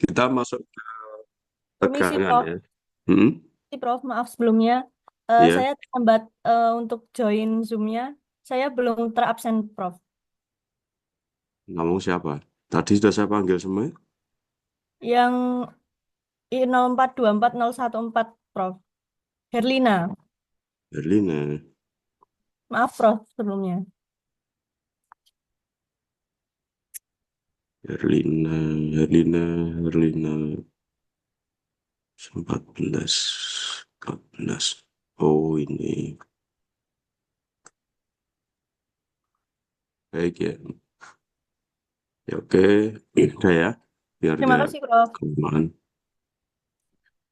Kita masuk ke Permisi, tegangan Prof. ya. Hmm, Prof, maaf sebelumnya. ya, Saya terlambat untuk join Zoom-nya. Saya belum terabsen, Prof. ngomong siapa? Tadi sudah saya panggil semua. Yang I04240114, Prof. Herlina. Berlina, Maaf, Prof, sebelumnya. Berlina, Berlina, Berlina, 14, 14. Oh ini, baik ya. Ya oke, udah ya, biar Terima nggak kasih, Prof. kelamaan.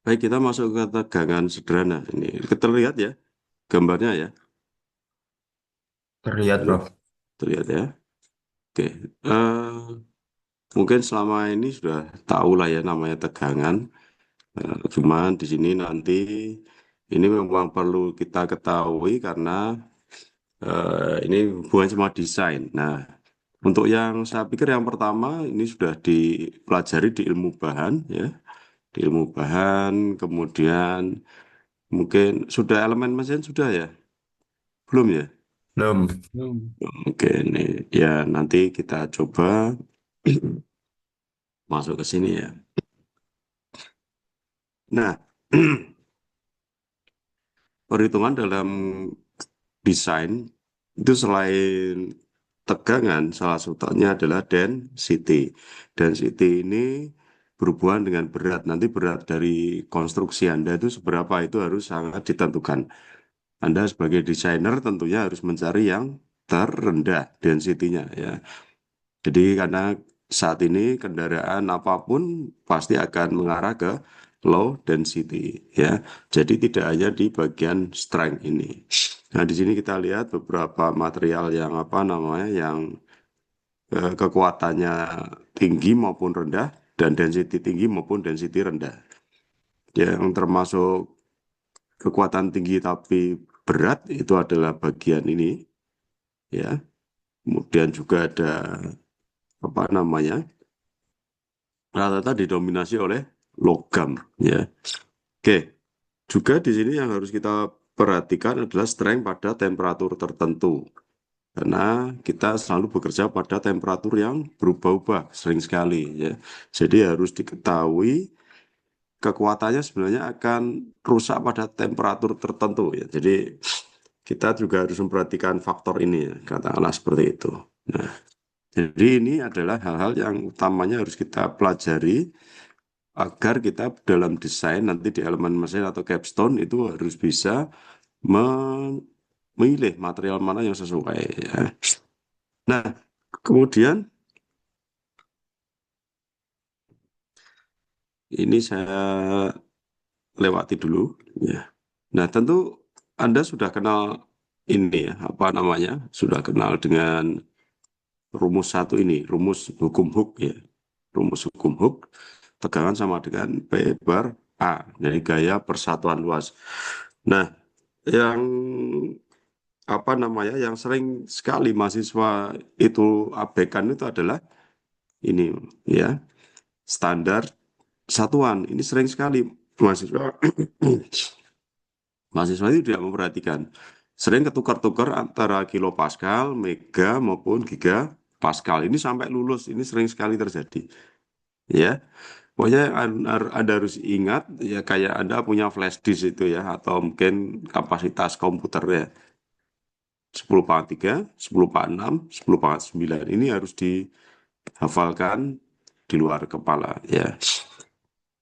Baik, kita masuk ke tegangan sederhana. Ini kita lihat ya, gambarnya ya. Terlihat, Halo, Prof. terlihat ya. Oke, mungkin selama ini sudah tahu lah ya namanya tegangan. Cuman di sini nanti ini memang perlu kita ketahui karena ini hubungan sama desain. Nah, untuk yang saya pikir yang pertama ini sudah dipelajari di ilmu bahan ya, di ilmu bahan, kemudian mungkin sudah elemen mesin sudah ya, belum ya? Belum. Hmm. Oke, ini ya nanti kita coba masuk ke sini ya. Nah, perhitungan dalam desain itu selain tegangan, salah satunya adalah density. Density ini berhubungan dengan berat. Nanti berat dari konstruksi Anda itu seberapa itu harus sangat ditentukan. Anda sebagai desainer tentunya harus mencari yang terendah density-nya ya. Jadi karena saat ini kendaraan apapun pasti akan mengarah ke low density ya. Jadi tidak hanya di bagian strength ini. Nah, di sini kita lihat beberapa material yang apa namanya yang kekuatannya tinggi maupun rendah dan density tinggi maupun density rendah. Yang termasuk kekuatan tinggi tapi berat itu adalah bagian ini ya. Kemudian juga ada apa namanya rata-rata didominasi oleh logam ya. Oke, juga di sini yang harus kita perhatikan adalah strength pada temperatur tertentu. Karena kita selalu bekerja pada temperatur yang berubah-ubah sering sekali ya. Jadi harus diketahui kekuatannya sebenarnya akan rusak pada temperatur tertentu ya. Jadi kita juga harus memperhatikan faktor ini ya, katakanlah seperti itu. Nah, jadi ini adalah hal-hal yang utamanya harus kita pelajari agar kita dalam desain nanti di elemen mesin atau capstone itu harus bisa memilih material mana yang sesuai ya. Nah, kemudian ini saya lewati dulu ya. Nah, tentu Anda sudah kenal ini ya, apa namanya? Sudah kenal dengan rumus satu ini, rumus hukum Hooke ya. Rumus hukum Hooke tegangan sama dengan P bar A, jadi gaya persatuan luas. Nah, yang apa namanya yang sering sekali mahasiswa itu abaikan itu adalah ini ya standar satuan. Ini sering sekali mahasiswa mahasiswa itu tidak memperhatikan. Sering ketukar-tukar antara kilopascal, mega maupun gigapascal. Ini sampai lulus, ini sering sekali terjadi. Ya, pokoknya Anda harus ingat ya kayak Anda punya flash disk itu ya atau mungkin kapasitas komputernya 10/3, 10/6, 10/9. Ini harus dihafalkan di luar kepala ya.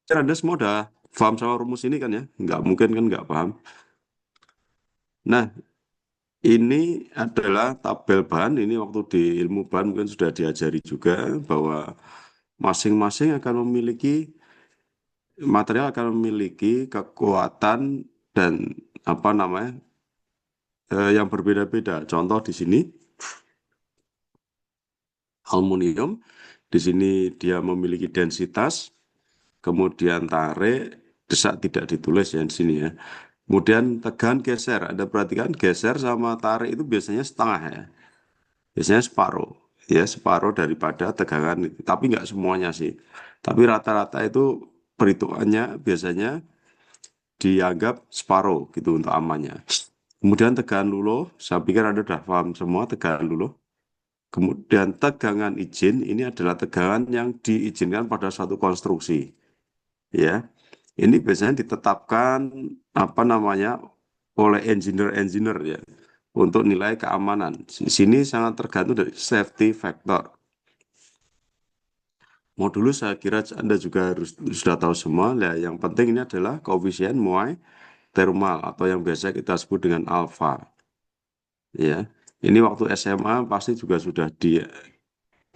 Kan Anda semua udah paham sama rumus ini kan ya? Nggak mungkin kan nggak paham. Nah, ini adalah tabel bahan. Ini waktu di ilmu bahan mungkin sudah diajari juga bahwa masing-masing akan memiliki material akan memiliki kekuatan dan apa namanya yang berbeda-beda. Contoh di sini aluminium, di sini dia memiliki densitas, kemudian tarik, desak tidak ditulis ya di sini ya. Kemudian tegangan geser, Anda perhatikan geser sama tarik itu biasanya setengah ya, biasanya separuh, ya separuh daripada tegangan itu. Tapi nggak semuanya sih. Tapi rata-rata itu perhitungannya biasanya dianggap separuh gitu untuk amannya. Kemudian tegangan luluh, saya pikir Anda sudah paham semua tegangan luluh. Kemudian tegangan izin ini adalah tegangan yang diizinkan pada suatu konstruksi, ya. Ini biasanya ditetapkan apa namanya oleh engineer-engineer ya untuk nilai keamanan. Di sini sangat tergantung dari safety factor. Modulus saya kira Anda juga harus sudah tahu semua. Nah, yang penting ini adalah koefisien muai thermal atau yang biasa kita sebut dengan alfa. Ya, ini waktu SMA pasti juga sudah di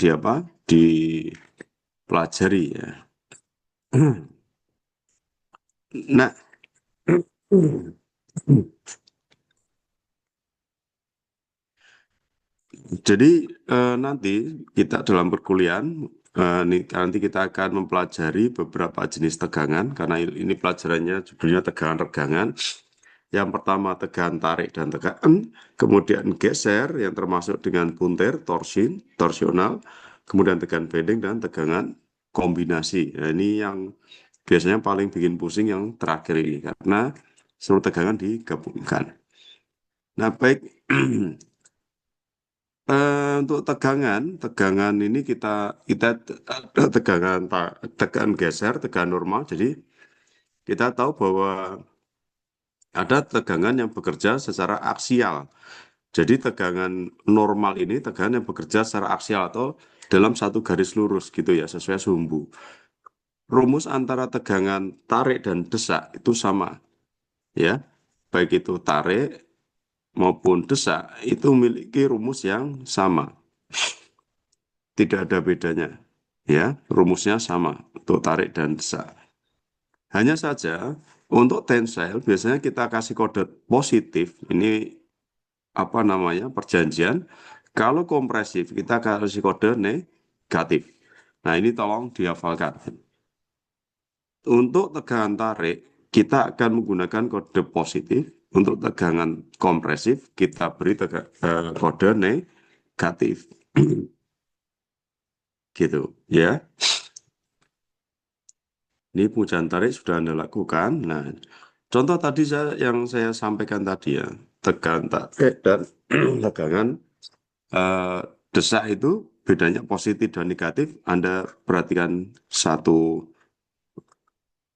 apa? Dipelajari ya. Nah, jadi nanti kita dalam perkuliahan nanti kita akan mempelajari beberapa jenis tegangan karena ini pelajarannya judulnya tegangan regangan. Yang pertama tegangan tarik dan tegangan, kemudian geser yang termasuk dengan puntir, torsional, kemudian tegangan bending dan tegangan kombinasi. Nah, ini yang biasanya paling bikin pusing yang terakhir ini karena seluruh tegangan digabungkan. Nah, baik. Untuk tegangan ini kita ada tegangan geser, tegangan normal. Jadi kita tahu bahwa ada tegangan yang bekerja secara aksial. Jadi tegangan normal ini tegangan yang bekerja secara aksial atau dalam satu garis lurus gitu ya, sesuai sumbu. Rumus antara tegangan tarik dan desak itu sama ya. Baik itu tarik maupun desak itu memiliki rumus yang sama. Tidak ada bedanya. Ya, rumusnya sama untuk tarik dan desak. Hanya saja untuk tensile biasanya kita kasih kode positif. Ini apa namanya? Perjanjian. Kalau kompresif kita kasih kode negatif. Nah, ini tolong dihafalkan. Untuk tegangan tarik kita akan menggunakan kode positif. Untuk tegangan kompresif kita beri kode negatif. Gitu ya. Ini pemujaan tarik sudah Anda lakukan. Nah, contoh tadi yang saya sampaikan tadi ya, tegangan tarik dan tegangan eh, desak itu bedanya positif dan negatif. Anda perhatikan satu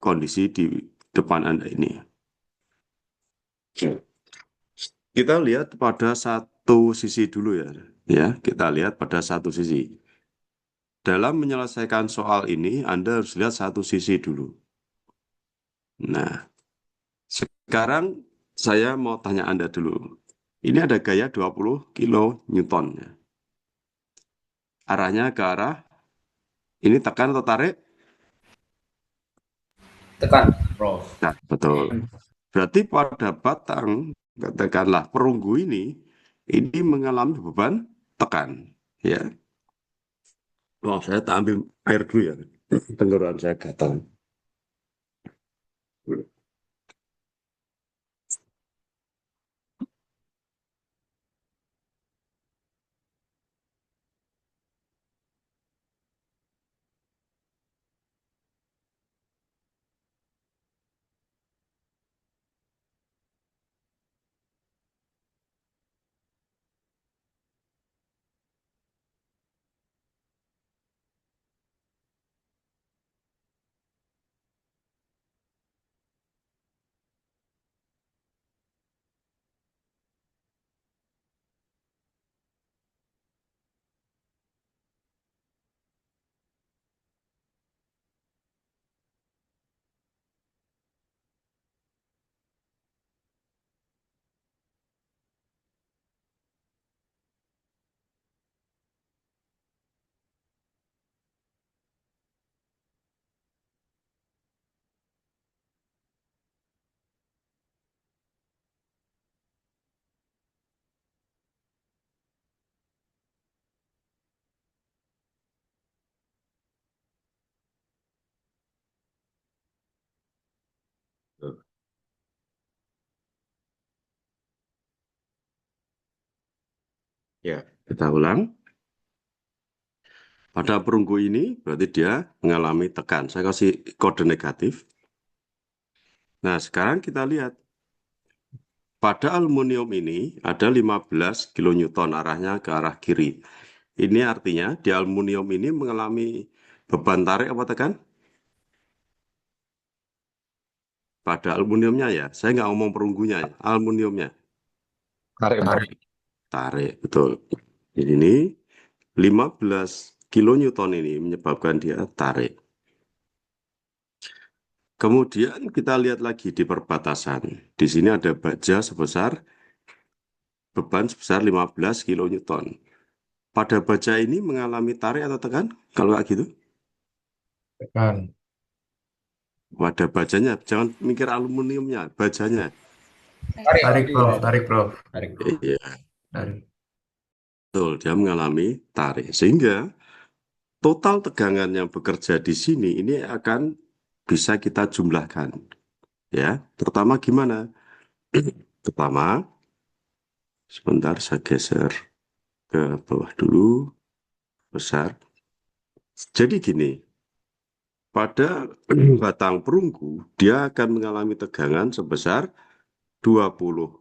kondisi di depan Anda ini. Kita lihat pada satu sisi dulu ya. Ya, kita lihat pada satu sisi. Dalam menyelesaikan soal ini, Anda harus lihat satu sisi dulu. Nah, sekarang saya mau tanya Anda dulu. Ini ada gaya 20 kilo Newton. Arahnya ke arah ini tekan atau tarik? Tekan, Prof. Nah, betul. Berarti pada batang, katakanlah perunggu ini mengalami beban tekan. Ya. Wah, saya tak ambil air dulu ya. Tenggorokan saya gatal. Ya, kita ulang. Pada perunggu ini berarti dia mengalami tekan. Saya kasih kode negatif. Nah, sekarang kita lihat. Pada aluminium ini ada 15 kilonewton arahnya ke arah kiri. Ini artinya di aluminium ini mengalami beban tarik apa tekan? Pada aluminiumnya ya. Saya nggak ngomong perunggunya ya. Aluminiumnya. Tarik, Prof. Tarik, betul. Ini 15 kilonewton ini menyebabkan dia tarik. Kemudian kita lihat lagi di perbatasan. Di sini ada baja sebesar beban sebesar 15 kilonewton. Pada baja ini mengalami tarik atau tekan? Kalau kayak gitu? Tekan. Pada bajanya, jangan mikir aluminiumnya, bajanya. Tarik, Prof. Tarik, Prof. Iya, Tarik. betul. Dia mengalami tarik. Sehingga total tegangan yang bekerja di sini ini akan bisa kita jumlahkan. Ya, pertama gimana? Pertama, sebentar saya geser ke bawah dulu, besar. Jadi gini, pada batang perunggu, dia akan mengalami tegangan sebesar 20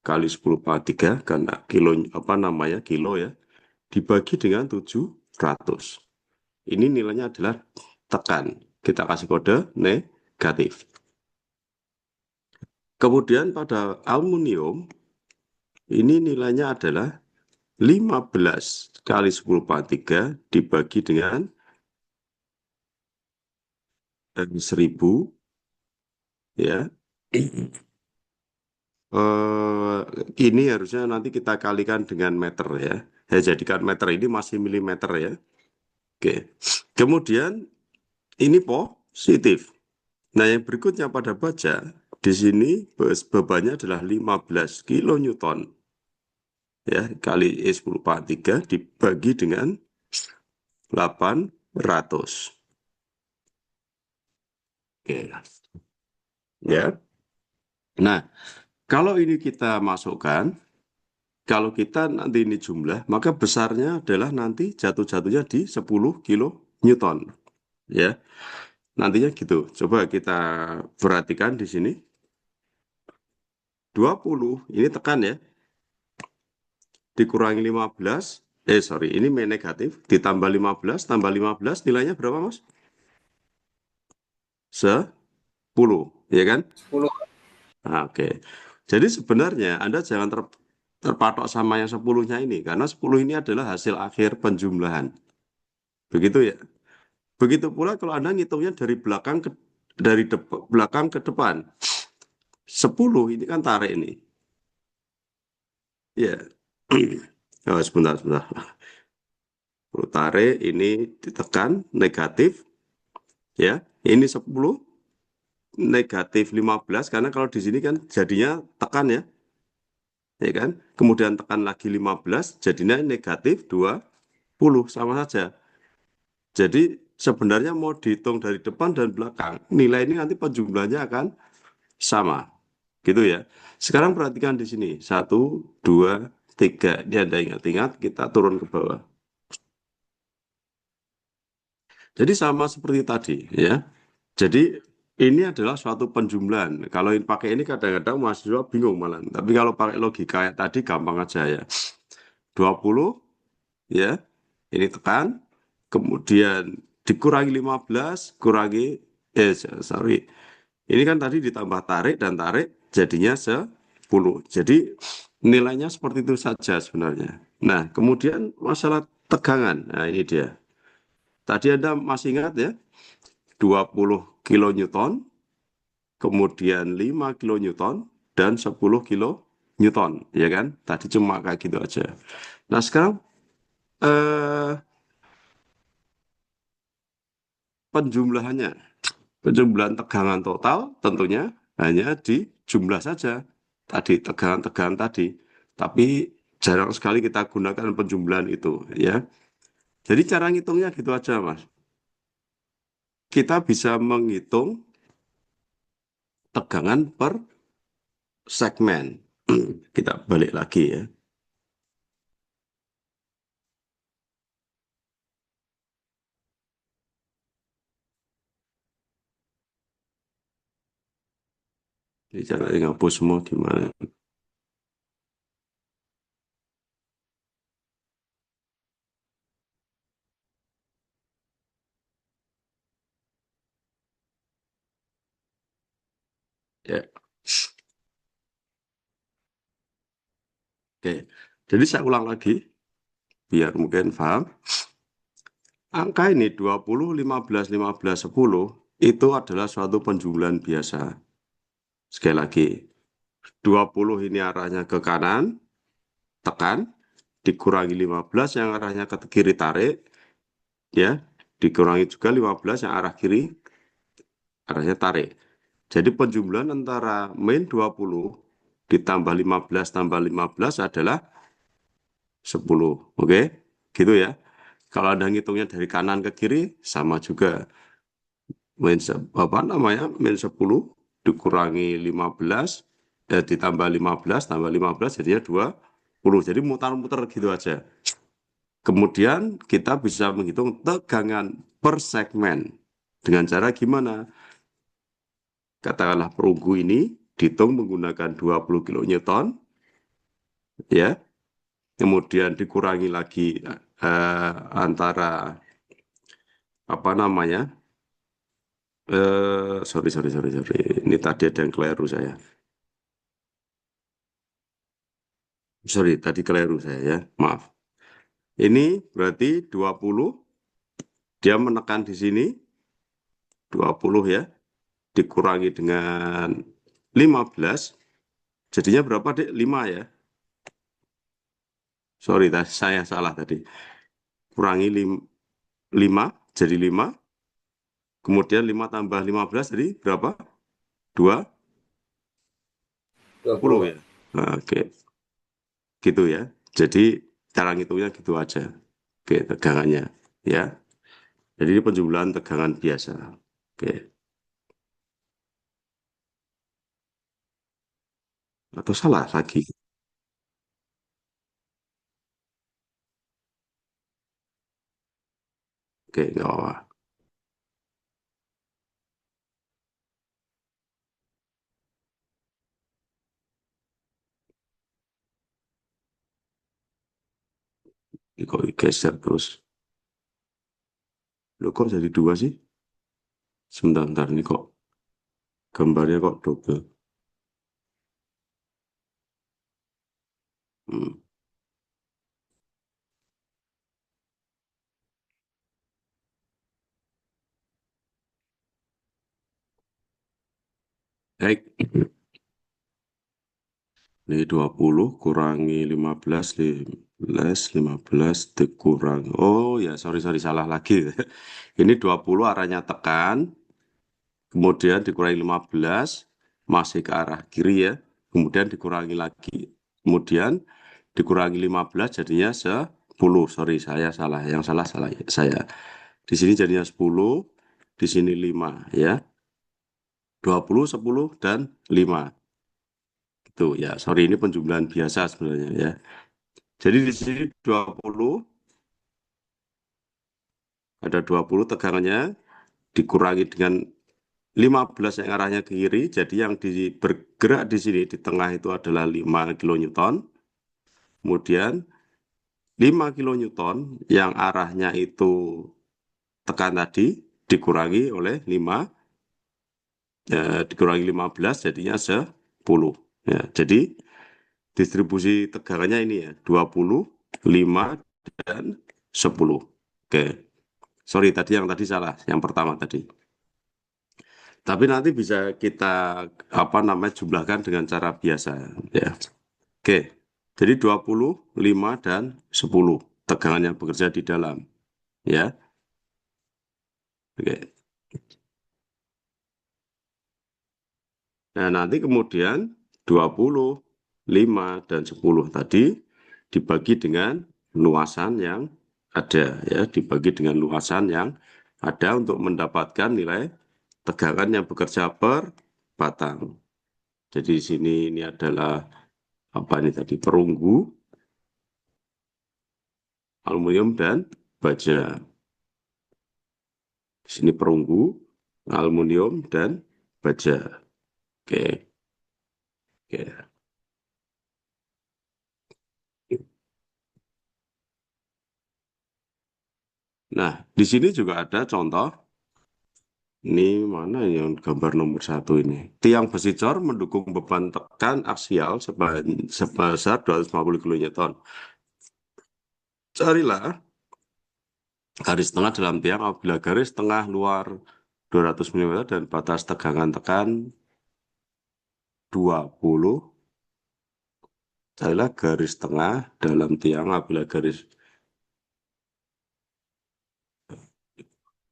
kali 10 pangkat 3 karena kilo apa namanya kilo ya dibagi dengan 700. Ini nilainya adalah tekan. Kita kasih kode negatif. Kemudian pada aluminium ini nilainya adalah 15 kali 10 pangkat 3 dibagi dengan 1000 ya. Ini harusnya nanti kita kalikan dengan meter ya. Saya jadikan meter ini masih milimeter ya. Oke. Kemudian ini positif. Nah, yang berikutnya pada baja, di sini bebannya adalah 15 kilonewton. Ya, kali E10 pangkat 3 dibagi dengan 800. Oke. Ya. Nah, kalau ini kita masukkan, kalau kita nanti ini jumlah, maka besarnya adalah nanti jatuh-jatuhnya di 10 kilonewton. Ya. Nantinya gitu. Coba kita perhatikan di sini. 20 ini tekan ya. Dikurangi 15, sorry, ini negatif, ditambah 15, tambah 15, nilainya berapa, Mas? 10, ya kan? 10. Nah, oke. Jadi sebenarnya Anda jangan terpatok sama yang 10-nya ini, karena 10 ini adalah hasil akhir penjumlahan. Begitu ya? Begitu pula kalau Anda ngitungnya dari belakang ke belakang ke depan. 10 ini kan tarik ini. Ya. Oh, sebentar, sebentar. Tarik ini ditekan negatif ya. Ini 10 negatif 15 karena kalau di sini kan jadinya tekan ya. Ya kan? Kemudian tekan lagi 15 jadinya negatif 20 sama saja. Jadi sebenarnya mau dihitung dari depan dan belakang, nilai ini nanti penjumlahnya akan sama. Gitu ya. Sekarang perhatikan di sini. 1, 2, 3. Ini Anda ingat-ingat, kita turun ke bawah. Jadi sama seperti tadi ya. Jadi ini adalah suatu penjumlahan. Kalau pakai ini kadang-kadang mahasiswa bingung malah. Tapi kalau pakai logika kayak tadi gampang aja ya. 20 ya. Ini tekan, kemudian dikurangi 15, kurangi sorry. Ini kan tadi ditambah tarik dan tarik jadinya 10. Jadi nilainya seperti itu saja sebenarnya. Nah, kemudian masalah tegangan. Nah, ini dia. Tadi Anda masih ingat ya? 20 kilonewton, kemudian 5 kilonewton, dan 10 kilonewton, ya kan? Tadi cuma kayak gitu aja. Nah, sekarang eh, penjumlahannya. Penjumlahan tegangan total tentunya hanya di jumlah saja. Tadi tegangan-tegangan tadi. Tapi jarang sekali kita gunakan penjumlahan itu, ya. Jadi cara ngitungnya gitu aja, Mas. Kita bisa menghitung tegangan per segmen. Kita balik lagi ya. Jadi cara ngapus semua gimana? Ya, oke. Jadi saya ulang lagi biar mungkin paham. Angka ini 20, 15, 15, 10 itu adalah suatu penjumlahan biasa. Sekali lagi, 20 ini arahnya ke kanan, tekan, dikurangi 15 yang arahnya ke kiri tarik, ya, dikurangi juga 15 yang arah kiri, arahnya tarik. Jadi penjumlahan antara min 20 ditambah 15 tambah 15 adalah 10. Oke, gitu ya. Kalau Anda ngitungnya dari kanan ke kiri, sama juga. Apa namanya? Min 10 dikurangi 15, ditambah 15, tambah 15, jadinya 20. Jadi mutar-mutar gitu aja. Kemudian kita bisa menghitung tegangan per segmen. Dengan cara gimana? Katakanlah perunggu ini dihitung menggunakan 20 kilonewton, ya. Kemudian dikurangi lagi antara apa namanya? Sorry. Ini tadi ada yang keliru saya. Sorry, tadi keliru saya ya. Maaf. Ini berarti 20, dia menekan di sini 20 ya, dikurangi dengan 15, jadinya berapa, Dek? 5 ya. Sorry, saya salah tadi. Kurangi 5 jadi 5, kemudian 5 tambah 15 jadi berapa? 20 ya. Nah, oke, gitu ya. Jadi cara ngitungnya gitu aja. Oke, tegangannya ya. Jadi ini penjumlahan tegangan biasa. Oke. Atau salah lagi? Oke, nggak apa-apa. Ini kok geser terus. Loh, kok jadi 2 sih? Sebentar, ini kok gambarnya kok double. Hmm. Baik. Ini 20 kurangi 15, 15 dikurang. Oh ya, sorry, salah lagi. Ini 20 arahnya tekan, kemudian dikurangi 15, masih ke arah kiri ya. Kemudian dikurangi lagi. Kemudian dikurangi 15 jadinya 10. Sorry, saya salah. Yang salah saya. Di sini jadinya 10, di sini 5 ya. 20, 10, dan 5. Itu ya, sorry, ini penjumlahan biasa sebenarnya ya. Jadi di sini 20, ada 20 tegangannya dikurangi dengan 15 yang arahnya ke kiri. Jadi yang bergerak di sini di tengah itu adalah 5 kilonewton. Kemudian 5 kilonewton yang arahnya itu tekan tadi dikurangi oleh 5, dikurangi 15 jadinya 10. Ya, jadi distribusi tegangannya ini ya, 20, 5, dan 10. Oke. Sorry, yang tadi salah, yang pertama tadi. Tapi nanti bisa kita apa namanya jumlahkan dengan cara biasa ya. Oke. Jadi 20, 5, dan 10 tegangan yang bekerja di dalam ya. Oke. Nah, nanti kemudian 20, 5, dan 10 tadi dibagi dengan luasan yang ada ya, dibagi dengan luasan yang ada untuk mendapatkan nilai tegangan yang bekerja per batang. Jadi di sini ini adalah apa ini tadi, perunggu, aluminium, dan baja. Di sini perunggu, aluminium, dan baja. Oke. Oke. Nah, di sini juga ada contoh. Ini mana yang gambar nomor 1 ini? Tiang besi cor mendukung beban tekan aksial sebesar 250 kN. Carilah garis tengah dalam tiang apabila garis tengah luar 200 mm dan batas tegangan tekan 20. Carilah garis tengah dalam tiang apabila garis.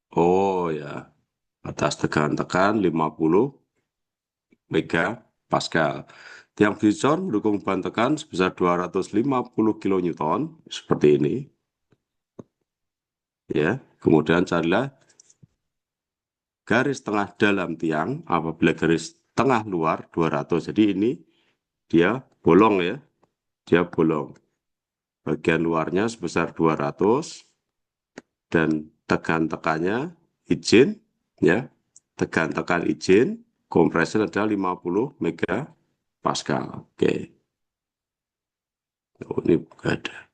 Oh ya, batas tegangan tekan 50 megapascal. Tiang besi cor mendukung beban tekan sebesar 250 kN seperti ini. Ya, kemudian carilah garis tengah dalam tiang apabila garis tengah luar 200. Jadi ini dia bolong ya. Dia bolong. Bagian luarnya sebesar 200 dan tekan-tekannya izin ya. Tekan-tekan izin kompresor adalah 50 megapascal. Oke. Oh, ini bukan ada.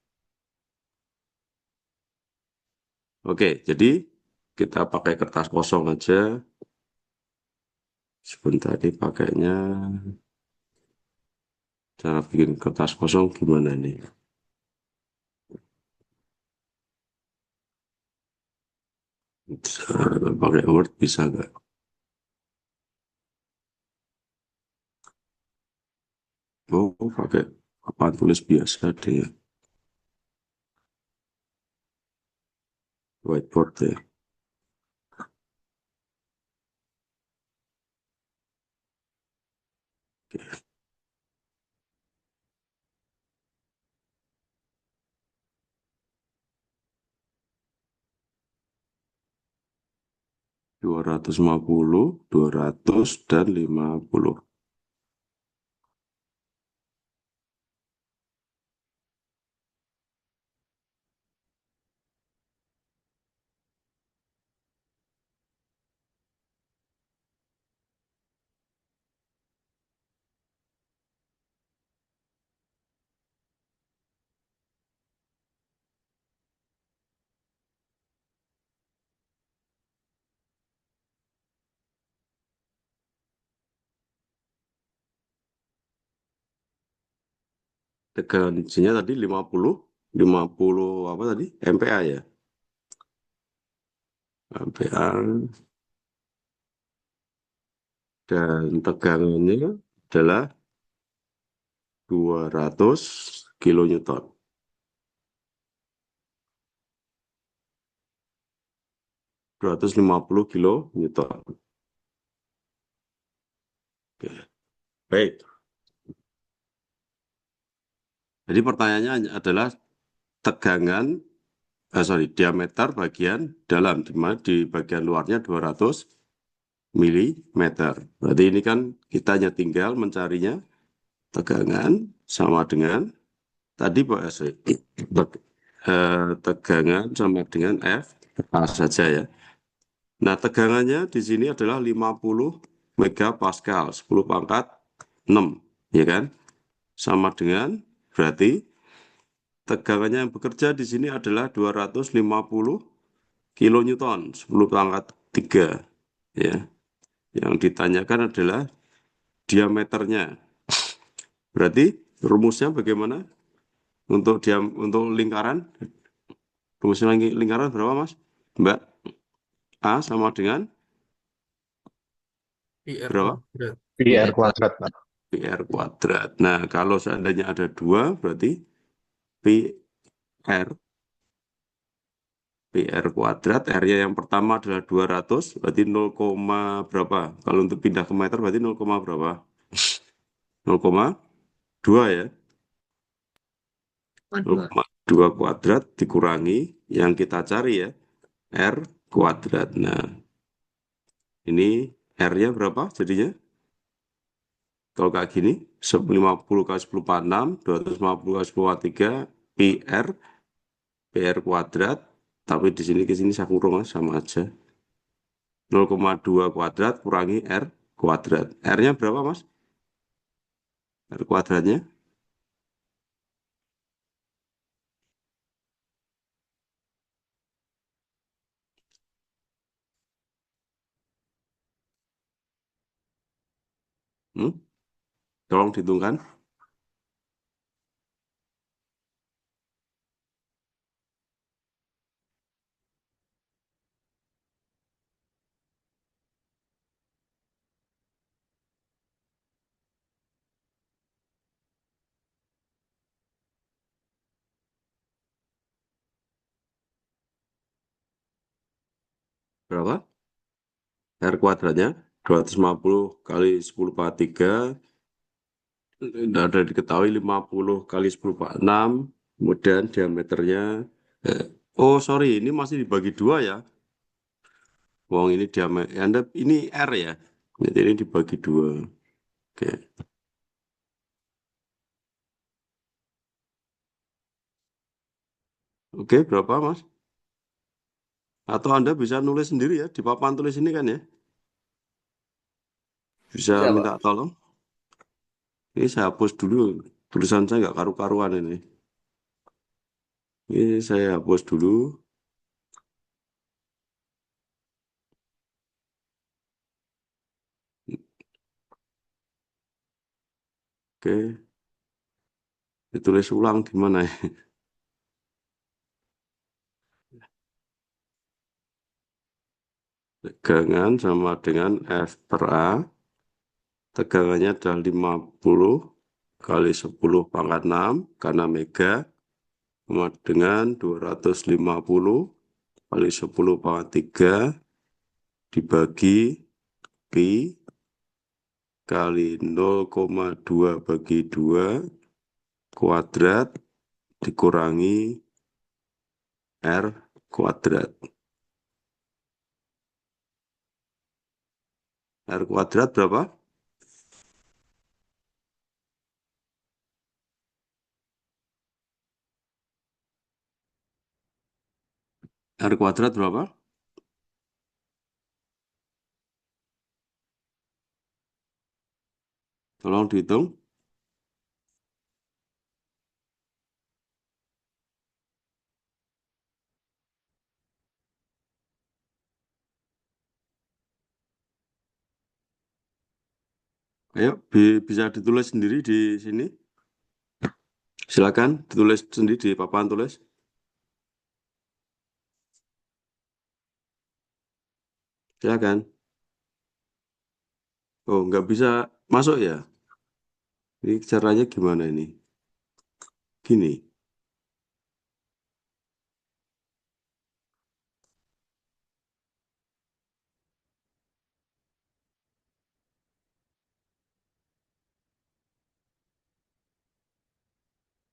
Oke, jadi kita pakai kertas kosong aja. Sebentar dipakainya. Cara bikin kertas kosong gimana nih? Pakai Word bisa nggak? Oh, pakai papan tulis biasa deh ya. Whiteboard ya. 250, 200, dan 50. Tegangan izinnya tadi 50 apa tadi? MPa ya? MPa dan tegangannya adalah 200 kilonewton. 250 kilonewton. Oke. Baik. Jadi pertanyaannya adalah tegangan diameter bagian dalam, di mana di bagian luarnya 200 mm. Berarti ini kan kita hanya tinggal mencarinya tegangan sama dengan tadi Pak Asri. Tegangan sama dengan F saja ya. Nah, tegangannya di sini adalah 50 megapascal, 10 pangkat 6, ya kan? Sama dengan berarti tegangannya yang bekerja di sini adalah 250 kilonewton, 10 pangkat 3, ya. Yang ditanyakan adalah diameternya. Berarti rumusnya bagaimana? Untuk lingkaran, rumusnya lingkaran berapa, Mas? Mbak? A sama dengan PR berapa? kuadrat. PR kuadrat, Pak. PR kuadrat. Nah, kalau seandainya ada 2, berarti PR kuadrat, R-nya yang pertama adalah 200, berarti 0, berapa? Kalau untuk pindah ke meter berarti 0, berapa? 0,2 ya. 0,2 kuadrat dikurangi yang kita cari ya, R kuadrat. Nah, ini R-nya berapa jadinya? Kalau kayak gini, 50 kali 10 pangkat 6, 250 kali 10 pangkat 3, PR kuadrat, tapi di sini ke sini saya kurung sama aja. 0,2 kuadrat kurangi R kuadrat. R-nya berapa, Mas? R kuadratnya. Hmm? Tolong dihitungkan. Berapa? R kuadratnya 250 kali 10 pangkat 3. Ada diketahui 50 kali 10 pangkat 6. Kemudian diameternya. Oh, sorry. Ini masih dibagi 2 ya. Wong ini diameter. Anda ini R ya. Jadi ini dibagi 2. Oke. Oke, berapa, Mas? Atau Anda bisa nulis sendiri ya di papan tulis ini kan ya? Bisa Bisa, Pak. minta tolong. Ini saya hapus dulu. Tulisan saya nggak karu-karuan ini. Ini saya hapus dulu. Oke. Ditulis ulang di mana ya? Tegangan sama dengan F per A. Tegangannya adalah 50 kali 10 pangkat 6 karena mega. Sama dengan 250 kali 10 pangkat 3 dibagi pi kali 0,2 bagi 2 kuadrat dikurangi R kuadrat. R kuadrat berapa? R kuadrat berapa? Tolong dihitung. Ayo, bisa ditulis sendiri di sini. Silakan ditulis sendiri di papan tulis. Silakan. Oh, nggak bisa masuk ya? Ini caranya gimana ini? Gini.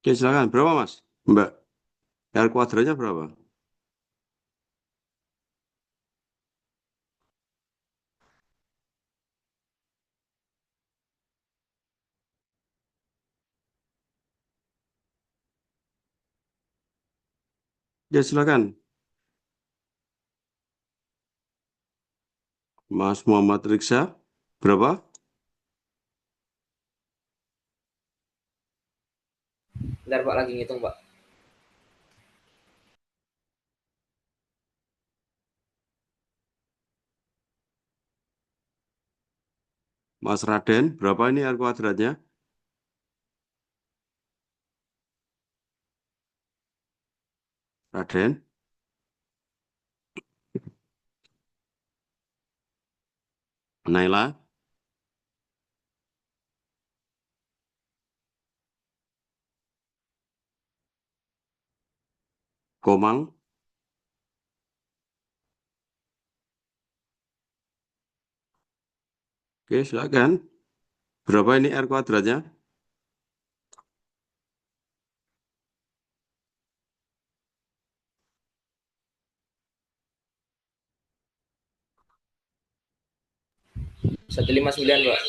Oke, silakan. Berapa, Mas? Mbak, R kuadratnya berapa? Ya, silakan. Mas Muhammad Riksa, berapa? Bentar, Pak, lagi ngitung, Pak. Mas Raden, berapa ini R kuadratnya? Raden? Naila? Komang? Oke, silakan. Berapa ini R kuadratnya? Satu lima sembilan, Pak.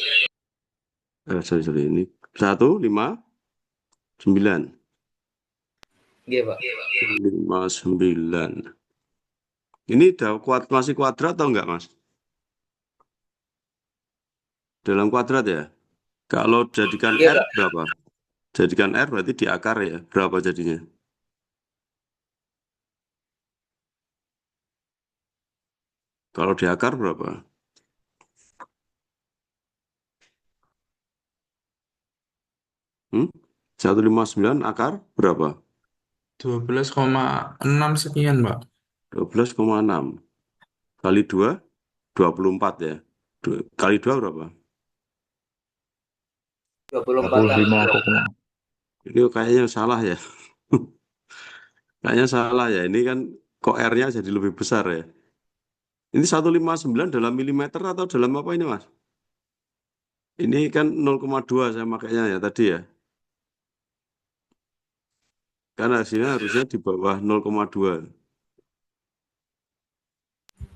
Sorry. Ini 159. Iya, Pak. 59. Ini masih kuadrat atau enggak, Mas? Dalam kuadrat ya? Kalau jadikan Iya, R Pak. berapa? Jadikan R berarti di akar ya. Berapa jadinya? Kalau di akar berapa? 159 akar berapa? 12,6 sekian, Pak. 12,6 kali 2, 24 ya. Kali 2 berapa? 24-an. 25,6. Ini kayaknya salah ya. Kayaknya salah ya. Ini kan kok R-nya jadi lebih besar ya. Ini 159 dalam milimeter atau dalam apa ini, Mas? Ini kan 0,2 saya makanya ya tadi ya. Karena hasilnya harusnya di bawah 0,2.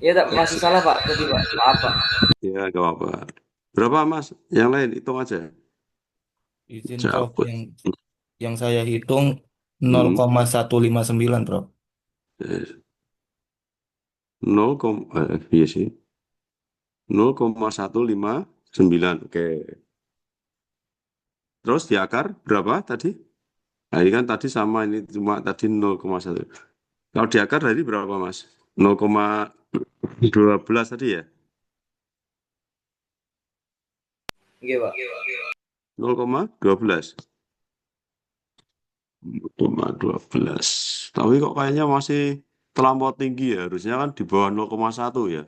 Iya, tak masih salah, Pak. Tadi, Pak. Maaf, Pak. Ya, nggak apa-apa. Berapa, Mas? Yang lain hitung aja. Izin Prof, Cabut. yang saya hitung Hmm. 0,159 Prof. 0, iya sih. 0,159. Oke. Terus di akar berapa tadi? Nah, ini kan tadi sama ini cuma tadi 0,1. Kalau di akar tadi berapa, Mas? 0,12 tadi ya? Iya, Pak. 0,12. 0,12. Tapi kok kayaknya masih terlampau tinggi ya. Harusnya kan di bawah 0,1 ya.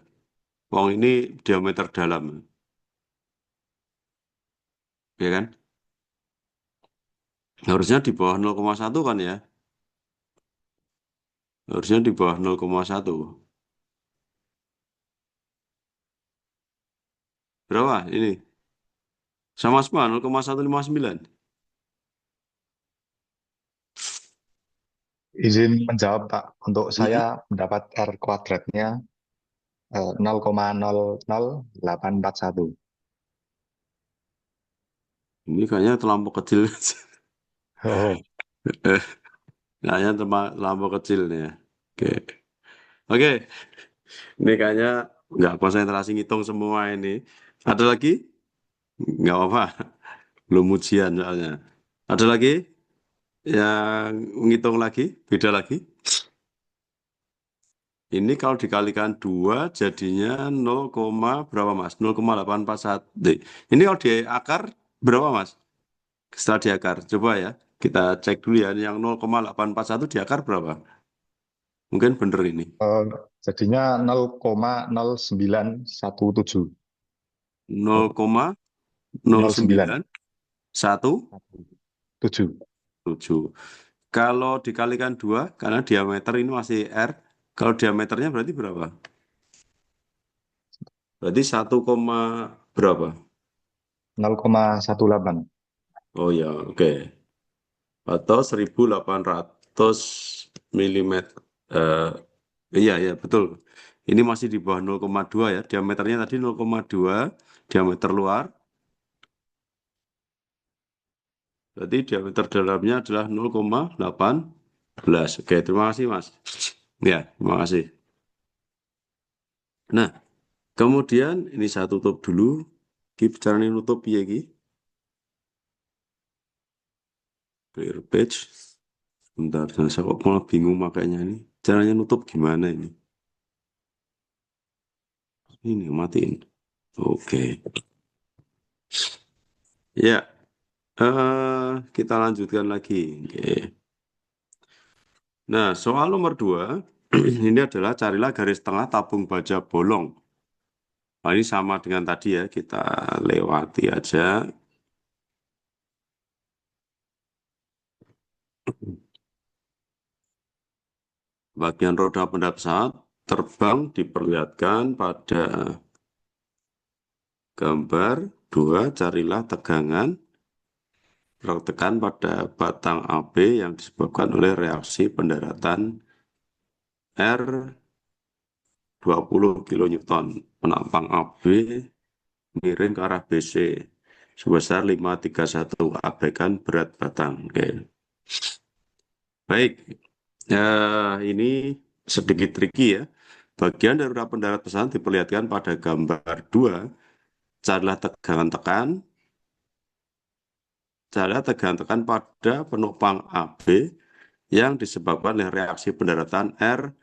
Wong ini diameter dalam. Ya kan? Harusnya di bawah 0,1 kan ya. Harusnya di bawah 0,1. Berapa ini? Sama semua 0,159. Izin menjawab, Pak. Untuk saya mendapat R kuadratnya 0,00841. Ini kayaknya terlampau kecil. Oh, Kayaknya terlampau kecil nih ya. Oke. Oke. Ini kayaknya nggak konsentrasi ngitung semua ini. Ada lagi? Nggak apa-apa. Belum ujian soalnya. Ada lagi yang ngitung lagi? Beda lagi? Ini kalau dikalikan 2 jadinya 0, berapa, Mas? 0,841. Ini kalau di akar berapa, Mas? Setelah di akar. Coba ya. Kita cek dulu ya. Yang 0,841 di akar berapa? Mungkin bener ini. jadinya 0,0917. 0,0917. 7. Kalau dikalikan 2, karena diameter ini masih R. Kalau diameternya berarti berapa? Berarti 1, berapa? 0,18. Oh ya, oke. Atau 1800 milimeter. Iya, iya, betul. Ini masih di bawah 0,2 ya. Diameternya tadi 0,2, diameter luar. Berarti diameter dalamnya adalah 0,18. Oke, terima kasih, Mas. Ya, terima kasih. Nah, kemudian ini saya tutup dulu. Caranya nutup ya, Ki. Clear page. Bentar, saya kok malah bingung makanya ini. Caranya nutup gimana ini? Ini matiin. Oke. Ya, kita lanjutkan lagi. Oke. Nah, soal nomor 2, ini adalah carilah garis tengah tabung baja bolong. Nah, ini sama dengan tadi ya, kita lewati aja. Bagian roda benda pesawat terbang diperlihatkan pada gambar 2, carilah tegangan tertekan pada batang AB yang disebabkan oleh reaksi pendaratan R 20 kN. Penampang AB miring ke arah BC sebesar 531. Abaikan berat batang. Oke. Baik. Ini sedikit tricky ya. Bagian dari roda pendarat pesawat diperlihatkan pada gambar 2. Carilah tegangan tekan cara tegangan pada penopang AB yang disebabkan oleh reaksi pendaratan R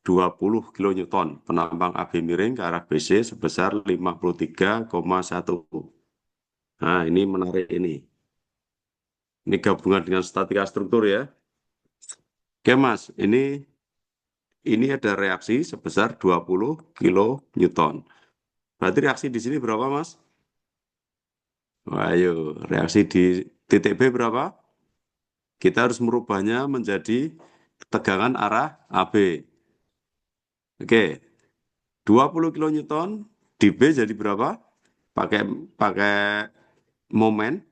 20 kN. Penopang AB miring ke arah BC sebesar 53,1. Nah, ini menarik ini. Ini gabungan dengan statika struktur ya. Oke, Mas, ini ada reaksi sebesar 20 kN. Berarti reaksi di sini berapa, Mas? Wah, ayo, reaksi di titik B berapa? Kita harus merubahnya menjadi tegangan arah AB. Oke, 20 kN di B jadi berapa? Pakai momen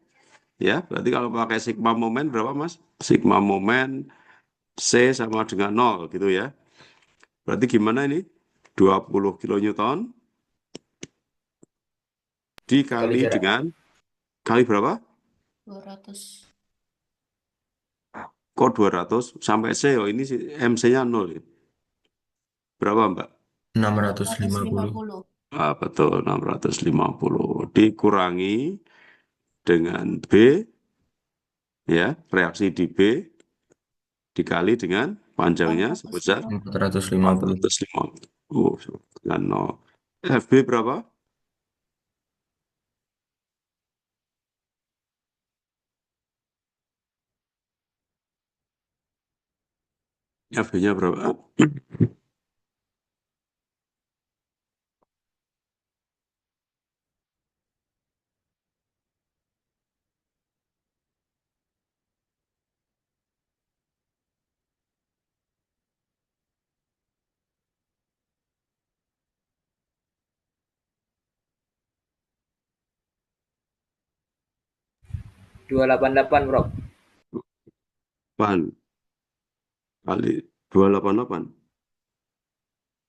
ya. Berarti kalau pakai sigma momen berapa, Mas? Sigma momen C sama dengan 0 gitu ya. Berarti gimana ini? 20 kN dikali jarak. dengan kali berapa? 200. Kok 200 sampai C? Oh, ini MC-nya 0 ya. Berapa, Mbak? 650. 150. Betul, 650 dikurangi dengan B ya, reaksi di B dikali dengan panjangnya sebesar 450. 450 dengan 0. FB berapa? FB-nya berapa? 288 bro. 8 kali 288.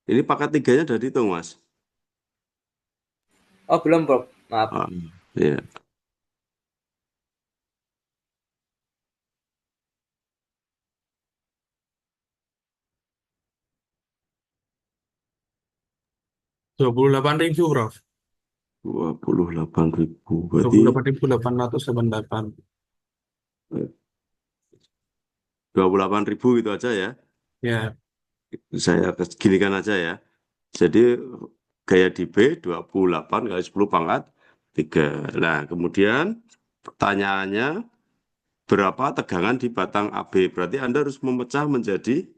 Ini pangkat tiganya udah dihitung, Mas. Oh belum bro, maaf. Ya. Rp28.000, Prof. 28.000 berarti 28.888. 28.000 gitu aja ya. Ya, Saya ginikan aja ya. Jadi gaya di B 28 kali 10 pangkat 3. Nah, kemudian pertanyaannya berapa tegangan di batang AB? Berarti Anda harus memecah menjadi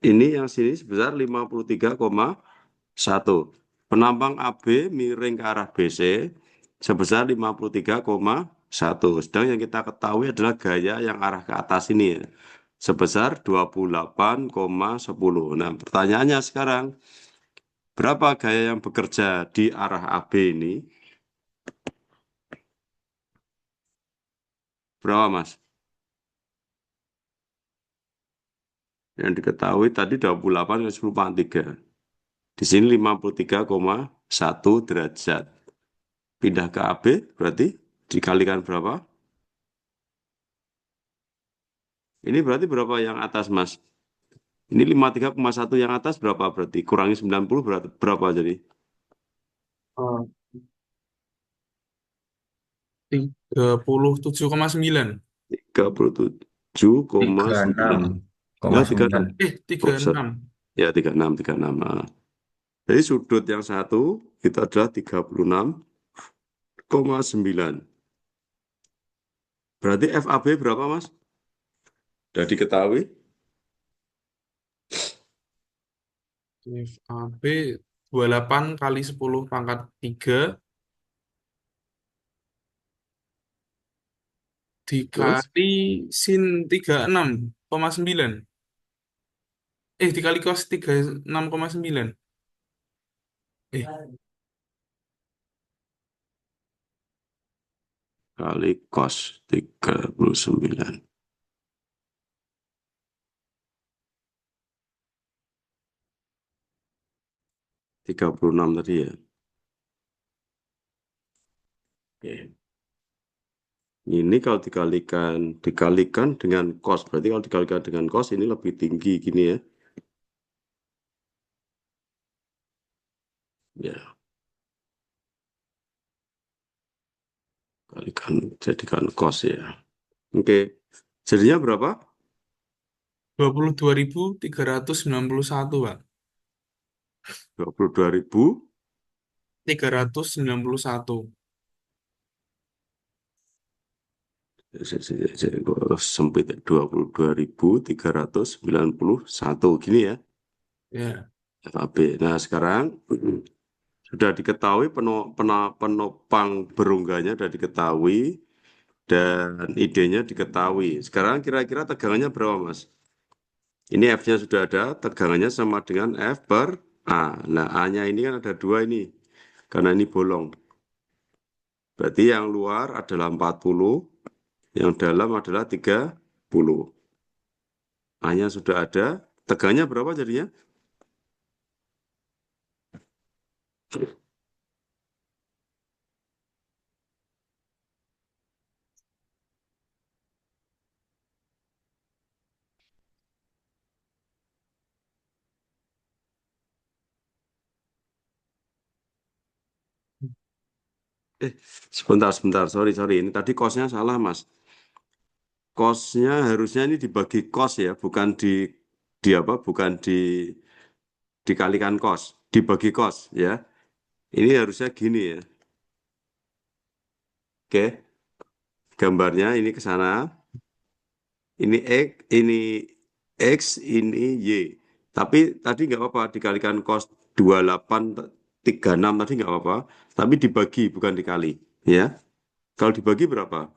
ini yang sini sebesar 53,1. Penampang AB miring ke arah BC sebesar 53,1. Sedang yang kita ketahui adalah gaya yang arah ke atas ini ya, sebesar 28,10. Nah, pertanyaannya sekarang, berapa gaya yang bekerja di arah AB ini? Berapa, Mas? Yang diketahui tadi 28 kali 10 pangkat 3. Di sini 53,1 derajat. Pindah ke AB berarti dikalikan berapa? Ini berarti berapa yang atas, Mas? Ini 53,1 yang atas berapa berarti? Kurangi 90 berapa jadi? 37,9. 37,9. Ya, 36. 36. Ya, 36. Nah. Jadi sudut yang satu itu adalah 36,9. Berarti FAB berapa, Mas? Sudah diketahui? FAB 28 kali 10 pangkat 3 dikali sin 36,9. Dikali cos 36,9. Kali cos 39. (36 tadi ya. Oke. Ini kalau dikalikan dengan cos, berarti kalau dikalikan dengan cos ini lebih tinggi gini ya. Ya, jadikan cos ya. Oke. Jadinya berapa? 22.391, Pak. 22.000. 391. Sempit 22.391 gini ya. Ya. FAB. Nah, sekarang sudah diketahui penopang berunggahnya sudah diketahui dan idenya diketahui. Sekarang kira-kira tegangannya berapa, Mas? Ini F-nya sudah ada, tegangannya sama dengan F per A. Nah, A-nya ini kan ada 2 ini, karena ini bolong. Berarti yang luar adalah 40, yang dalam adalah 30. A-nya sudah ada, tegangannya berapa jadinya? Sebentar, sorry. Ini tadi kosnya salah, Mas. Kosnya harusnya ini dibagi kos ya, bukan di apa? Bukan dikalikan kos, dibagi kos ya. Ini harusnya gini ya. Oke, gambarnya ini ke sana. Ini X, ini Y. Tapi tadi nggak apa-apa dikalikan cos 2836 tadi nggak apa-apa. Tapi dibagi bukan dikali, ya. Kalau dibagi berapa?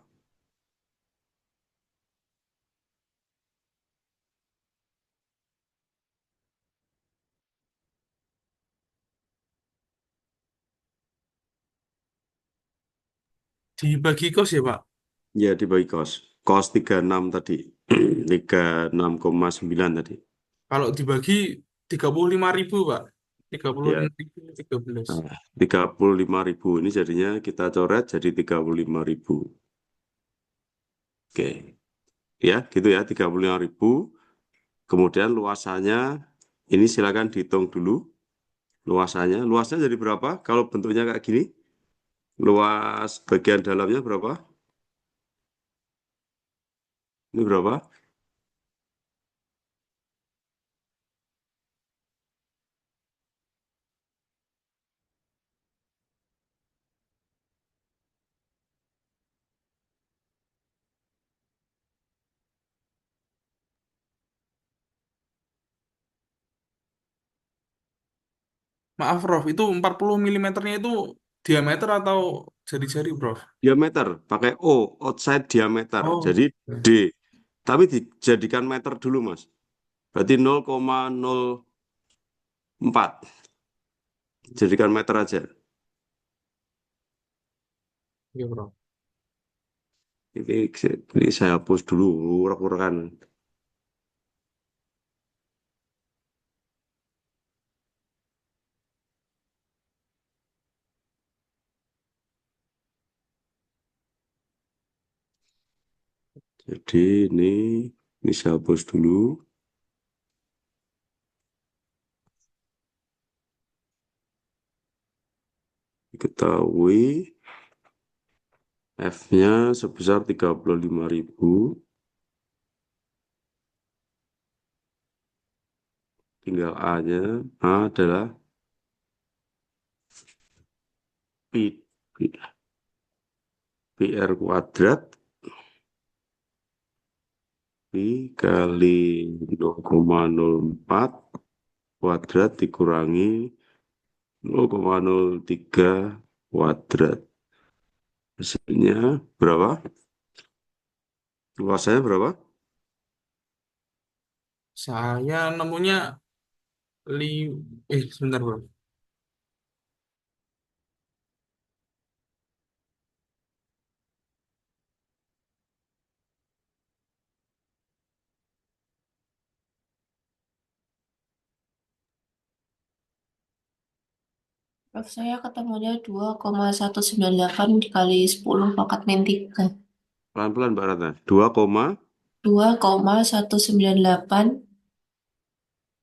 Dibagi kos ya, Pak? Ya dibagi cos. Cos 36 tadi. 36,9 tadi. Kalau dibagi 35.000, Pak. Ya, 35.013. 35.000 ini jadinya kita coret jadi 35.000. Oke. Ya, gitu ya 35.000. Kemudian luasannya ini silakan dihitung dulu. Luasnya jadi berapa? Kalau bentuknya kayak gini, luas bagian dalamnya berapa? Ini berapa? Maaf, Prof. Itu 40 milimeternya itu diameter atau jari-jari, Prof? Diameter, pakai O, outside diameter. Oh, Jadi oke. D. Tapi dijadikan meter dulu, Mas. Berarti 0,04. Jadikan meter aja. Iya, Prof. Ini saya hapus dulu, urak-urakan. Jadi ini saya hapus dulu. Diketahui F-nya sebesar 35.000. Tinggal A-nya. A adalah P, PR kuadrat P kali 0,04 kuadrat dikurangi 0,03 kuadrat. Hasilnya berapa? Luasannya berapa? Saya nemunya sebentar, Bro. Prof, saya ketemunya 2,198 dikali 10 pangkat min 3. Pelan-pelan Mbak Ratna. 2, 2,198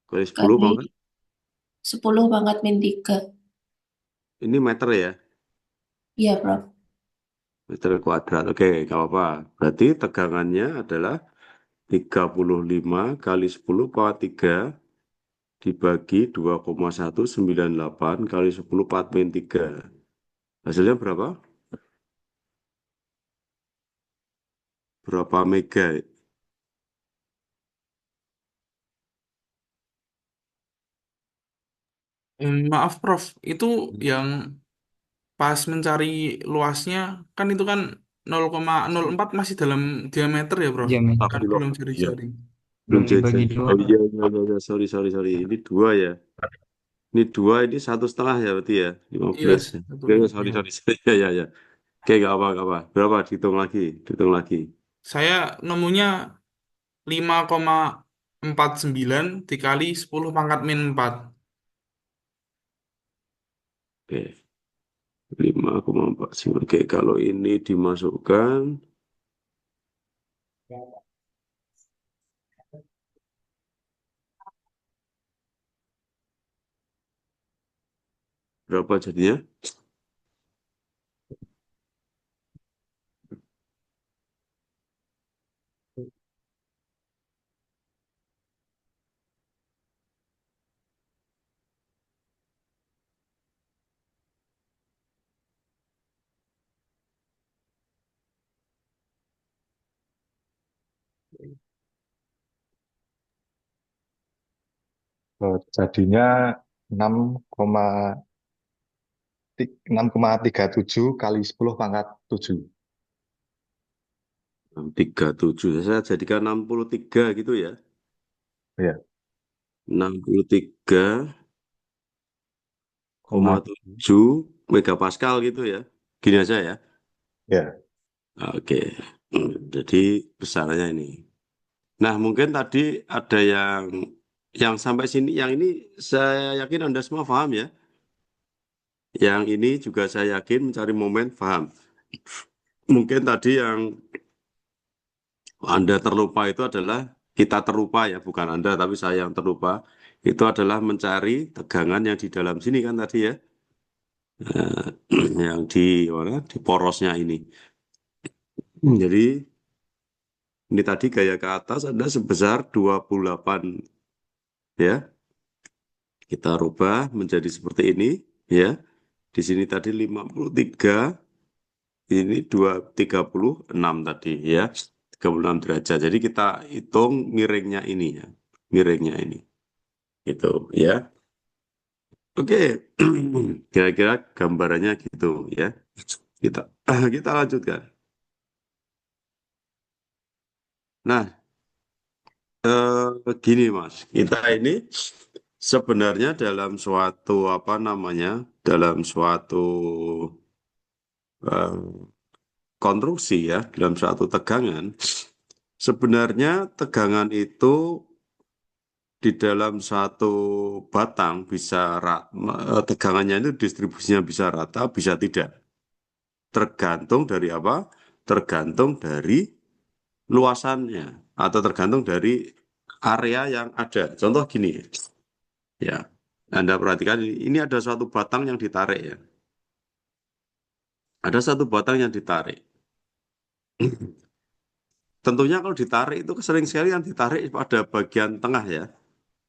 kali 10 kali pangkat 10 pangkat min 3. Ini meter ya, Iya, Prof. meter kuadrat. Oke, nggak apa-apa. Berarti tegangannya adalah 35 kali 10 pangkat 3 dibagi 2,198 kali 10 pangkat min 3. Hasilnya berapa? Berapa mega? Maaf Prof, itu yang pas mencari luasnya kan itu kan 0,04 masih dalam diameter ya Prof, Jam ini kan Tapi loh, belum iya, jari-jari. belum belum dibagi jajan. dua, Oh Pak. iya, iya, iya, iya. Sorry, sorry, sorry. Ini dua ya. Ini dua, ini 1,5 ya berarti ya. Iya, 15 ya. satu Oke, lima. sorry, sorry, sorry. Ya, ya, ya. Oke, nggak apa, nggak apa. Berapa? Dihitung lagi, dihitung lagi. Saya nemunya 5,49 dikali 10 pangkat min 4. Oke, 5,49. Oke, kalau ini dimasukkan, berapa jadinya? Jadinya 6,37 kali 10 pangkat 7. 37. Saya jadikan 63 gitu ya. Ya, 63,7 megapascal gitu ya. Gini aja ya. ya. Oke. Jadi besarannya ini. Nah, mungkin tadi ada yang sampai sini, yang ini saya yakin Anda semua paham ya. Yang ini juga saya yakin mencari momen paham. Mungkin tadi yang Anda terlupa itu adalah, kita terlupa ya, bukan Anda tapi saya yang terlupa. Itu adalah mencari tegangan yang di dalam sini kan tadi ya. Eh, yang di mana? Di porosnya ini. Jadi ini tadi gaya ke atas ada sebesar 28 ya. Kita rubah menjadi seperti ini ya. Di sini tadi 53, ini 36 tadi ya. 36 derajat. Jadi kita hitung miringnya ini ya. Miringnya ini. Gitu ya. Oke. Kira-kira gambarannya gitu ya. Kita kita lanjutkan. Nah, gini Mas, kita ini sebenarnya dalam suatu apa namanya, dalam suatu eh, konstruksi ya, dalam suatu tegangan, sebenarnya tegangan itu di dalam satu batang bisa tegangannya itu distribusinya bisa rata, bisa tidak. Tergantung dari apa? Tergantung dari luasannya atau tergantung dari area yang ada. Contoh gini, ya, Anda perhatikan ini ada suatu batang yang ditarik ya. Ada satu batang yang ditarik. Tentunya kalau ditarik itu sering sekali yang ditarik pada bagian tengah ya,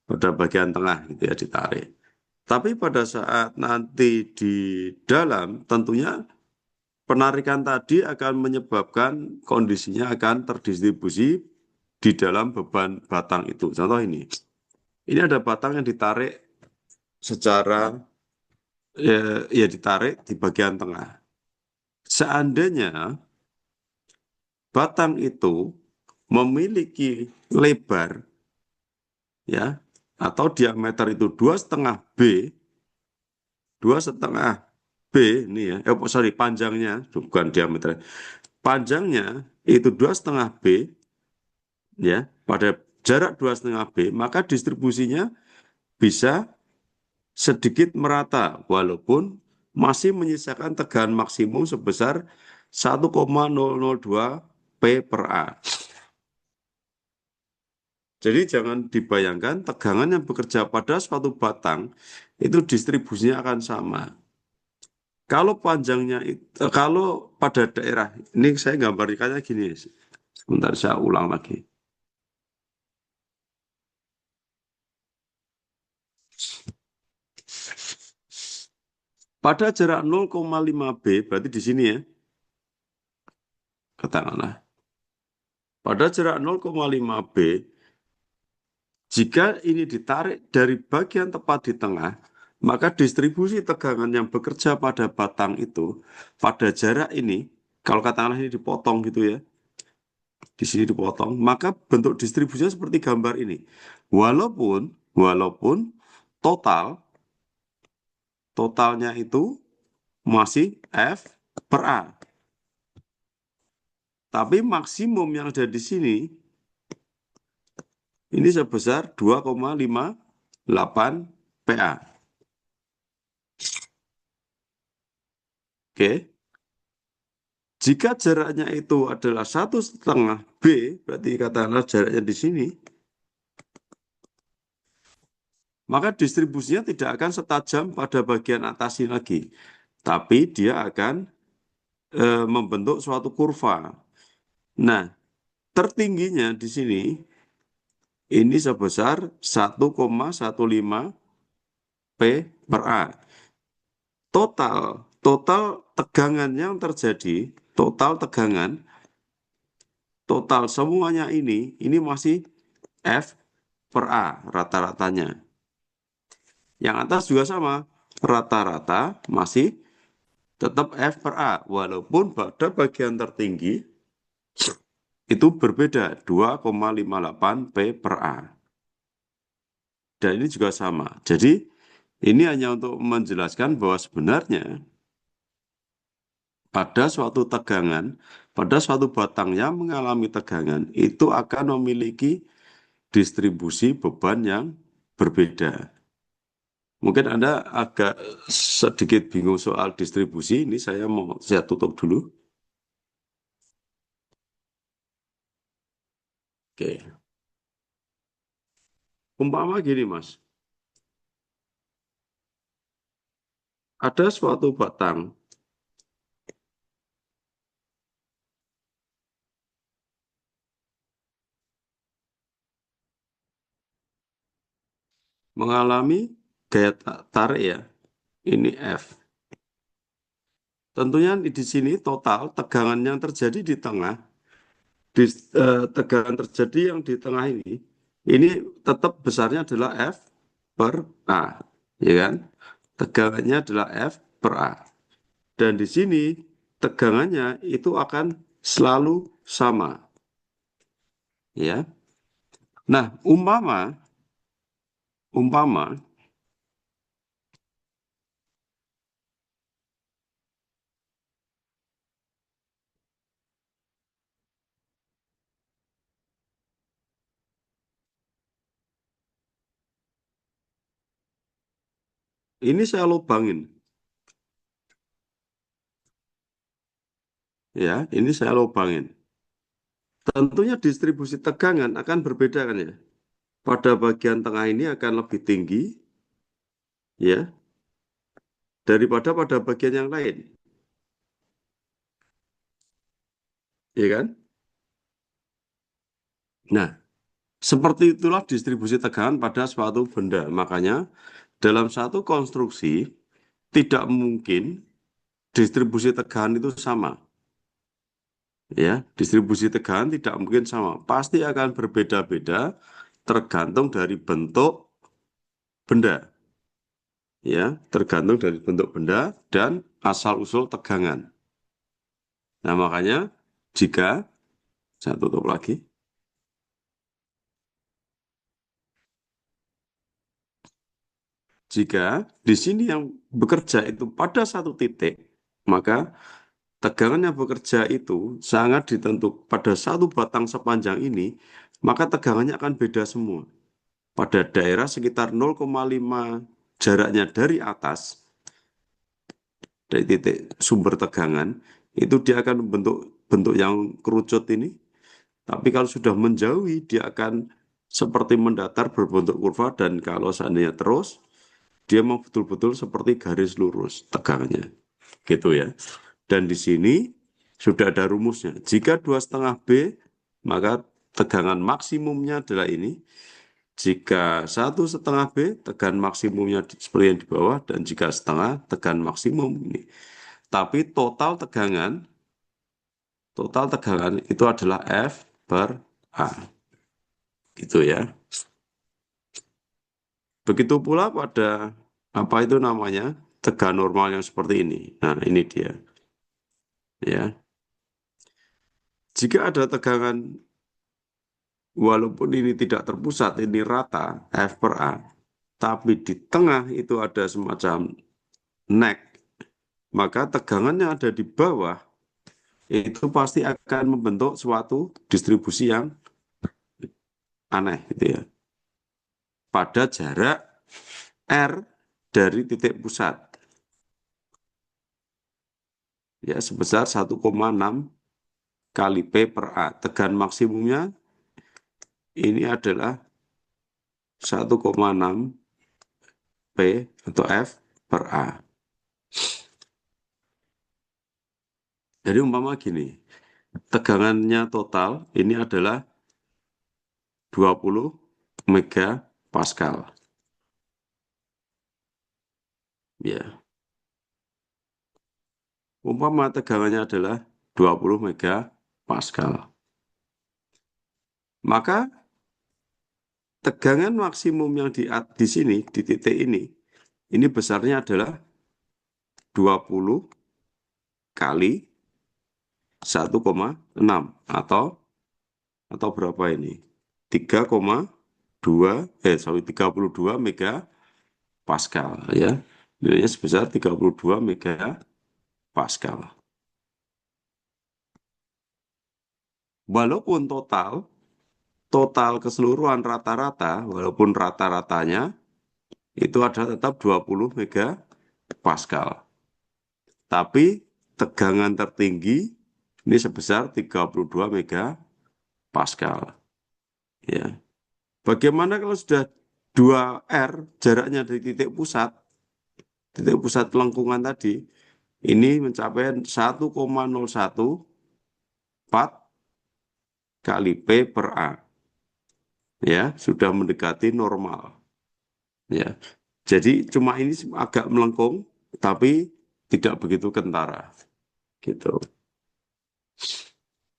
pada bagian tengah gitu ya ditarik. Tapi pada saat nanti di dalam, tentunya penarikan tadi akan menyebabkan kondisinya akan terdistribusi di dalam beban batang itu. Contoh ini ada batang yang ditarik secara ya ditarik di bagian tengah. Seandainya batang itu memiliki lebar ya atau diameter itu 2,5 B, 2,5 B ini ya, sorry panjangnya bukan diameter, panjangnya itu 2,5 B ya pada jarak 2,5 B, maka distribusinya bisa sedikit merata walaupun masih menyisakan tegangan maksimum sebesar 1,002 P per A. Jadi jangan dibayangkan tegangan yang bekerja pada suatu batang itu distribusinya akan sama. Kalau panjangnya itu, kalau pada daerah ini saya gambarkannya gini, sebentar saya ulang lagi. Pada jarak 0,5 B, berarti di sini ya, katakanlah. Pada jarak 0,5 B, jika ini ditarik dari bagian tepat di tengah, maka distribusi tegangan yang bekerja pada batang itu, pada jarak ini, kalau katakanlah ini dipotong gitu ya, di sini dipotong, maka bentuk distribusinya seperti gambar ini. Walaupun totalnya itu masih F per A. Tapi maksimum yang ada di sini ini sebesar 2,58 PA. Oke. Jika jaraknya itu adalah 1,5 B, berarti katakanlah jaraknya di sini, maka distribusinya tidak akan setajam pada bagian atas ini lagi. Tapi dia akan membentuk suatu kurva. Nah, tertingginya di sini, ini sebesar 1,15 P per A. Total tegangan yang terjadi, total semuanya ini masih F per A rata-ratanya. Yang atas juga sama, rata-rata masih tetap F per A, walaupun pada bagian tertinggi itu berbeda, 2,58 P per A. Dan ini juga sama. Jadi ini hanya untuk menjelaskan bahwa sebenarnya pada suatu tegangan, pada suatu batang yang mengalami tegangan, itu akan memiliki distribusi beban yang berbeda. Mungkin Anda agak sedikit bingung soal distribusi, ini saya tutup dulu. Oke. Umpama gini, Mas. Ada suatu batang mengalami gaya tarik ya, ini F. Tentunya di sini total tegangan yang terjadi di tengah, tegangan terjadi yang di tengah ini tetap besarnya adalah F per A, ya kan? Tegangannya adalah F per A. Dan di sini tegangannya itu akan selalu sama. Ya. Nah, umpama ini saya lubangin. Ya, ini saya lubangin. Tentunya distribusi tegangan akan berbeda kan ya. Pada bagian tengah ini akan lebih tinggi ya daripada pada bagian yang lain. Ya kan? Nah, seperti itulah distribusi tegangan pada suatu benda. Makanya dalam satu konstruksi tidak mungkin distribusi tegangan itu sama. Ya, distribusi tegangan tidak mungkin sama. Pasti akan berbeda-beda tergantung dari bentuk benda. Ya, tergantung dari bentuk benda dan asal-usul tegangan. Nah, makanya jika saya tutup lagi. Jika di sini yang bekerja itu pada satu titik, maka tegangan yang bekerja itu sangat ditentukan pada satu batang sepanjang ini, maka tegangannya akan beda semua. Pada daerah sekitar 0,5 jaraknya dari atas, dari titik sumber tegangan, itu dia akan bentuk yang kerucut ini. Tapi kalau sudah menjauhi, dia akan seperti mendatar berbentuk kurva, dan kalau seandainya terus, dia mau betul-betul seperti garis lurus tegangannya. gitu ya. Dan di sini sudah ada rumusnya. Jika 2,5 B, maka tegangan maksimumnya adalah ini. Jika 1,5 B, tegangan maksimumnya seperti yang di bawah, dan jika setengah, tegangan maksimum ini. Tapi total tegangan itu adalah F per A. Gitu ya. Begitu pula pada apa itu namanya tegangan normal yang seperti ini. Nah, ini dia. Ya. Jika ada tegangan walaupun ini tidak terpusat, ini rata F per A, tapi di tengah itu ada semacam neck, maka tegangannya ada di bawah itu pasti akan membentuk suatu distribusi yang aneh gitu ya. Pada jarak R dari titik pusat. Ya, sebesar 1,6 kali P per A. Tegangan maksimumnya ini adalah 1,6 P atau F per A. Jadi umpama gini, tegangannya total ini adalah 20 megapascal. Ya. Umpama tegangannya adalah 20 megapascal. Maka tegangan maksimum yang di sini, di titik ini besarnya adalah 20 kali 1,6 atau berapa ini? 32 megapascal ya. Nilainya sebesar 32 megapascal. Walaupun total keseluruhan rata-rata, walaupun rata-ratanya itu ada tetap 20 megapascal. Tapi tegangan tertinggi ini sebesar 32 megapascal. Ya. Bagaimana kalau sudah 2R jaraknya dari titik pusat lengkungan tadi, ini mencapai 1,014 kali P per A. Ya, sudah mendekati normal. Ya. Jadi cuma ini agak melengkung, tapi tidak begitu kentara. Gitu.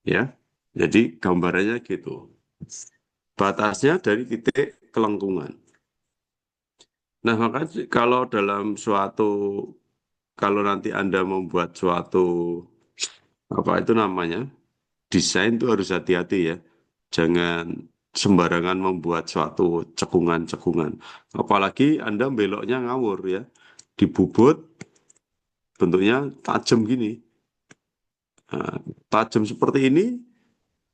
Ya. Jadi gambarannya gitu. Batasnya dari titik kelengkungan. Nah, maka kalau nanti Anda membuat suatu apa itu namanya desain itu harus hati-hati ya, jangan sembarangan membuat suatu cekungan-cekungan, apalagi Anda beloknya ngawur ya, dibubut bentuknya tajam gini. Nah, tajam seperti ini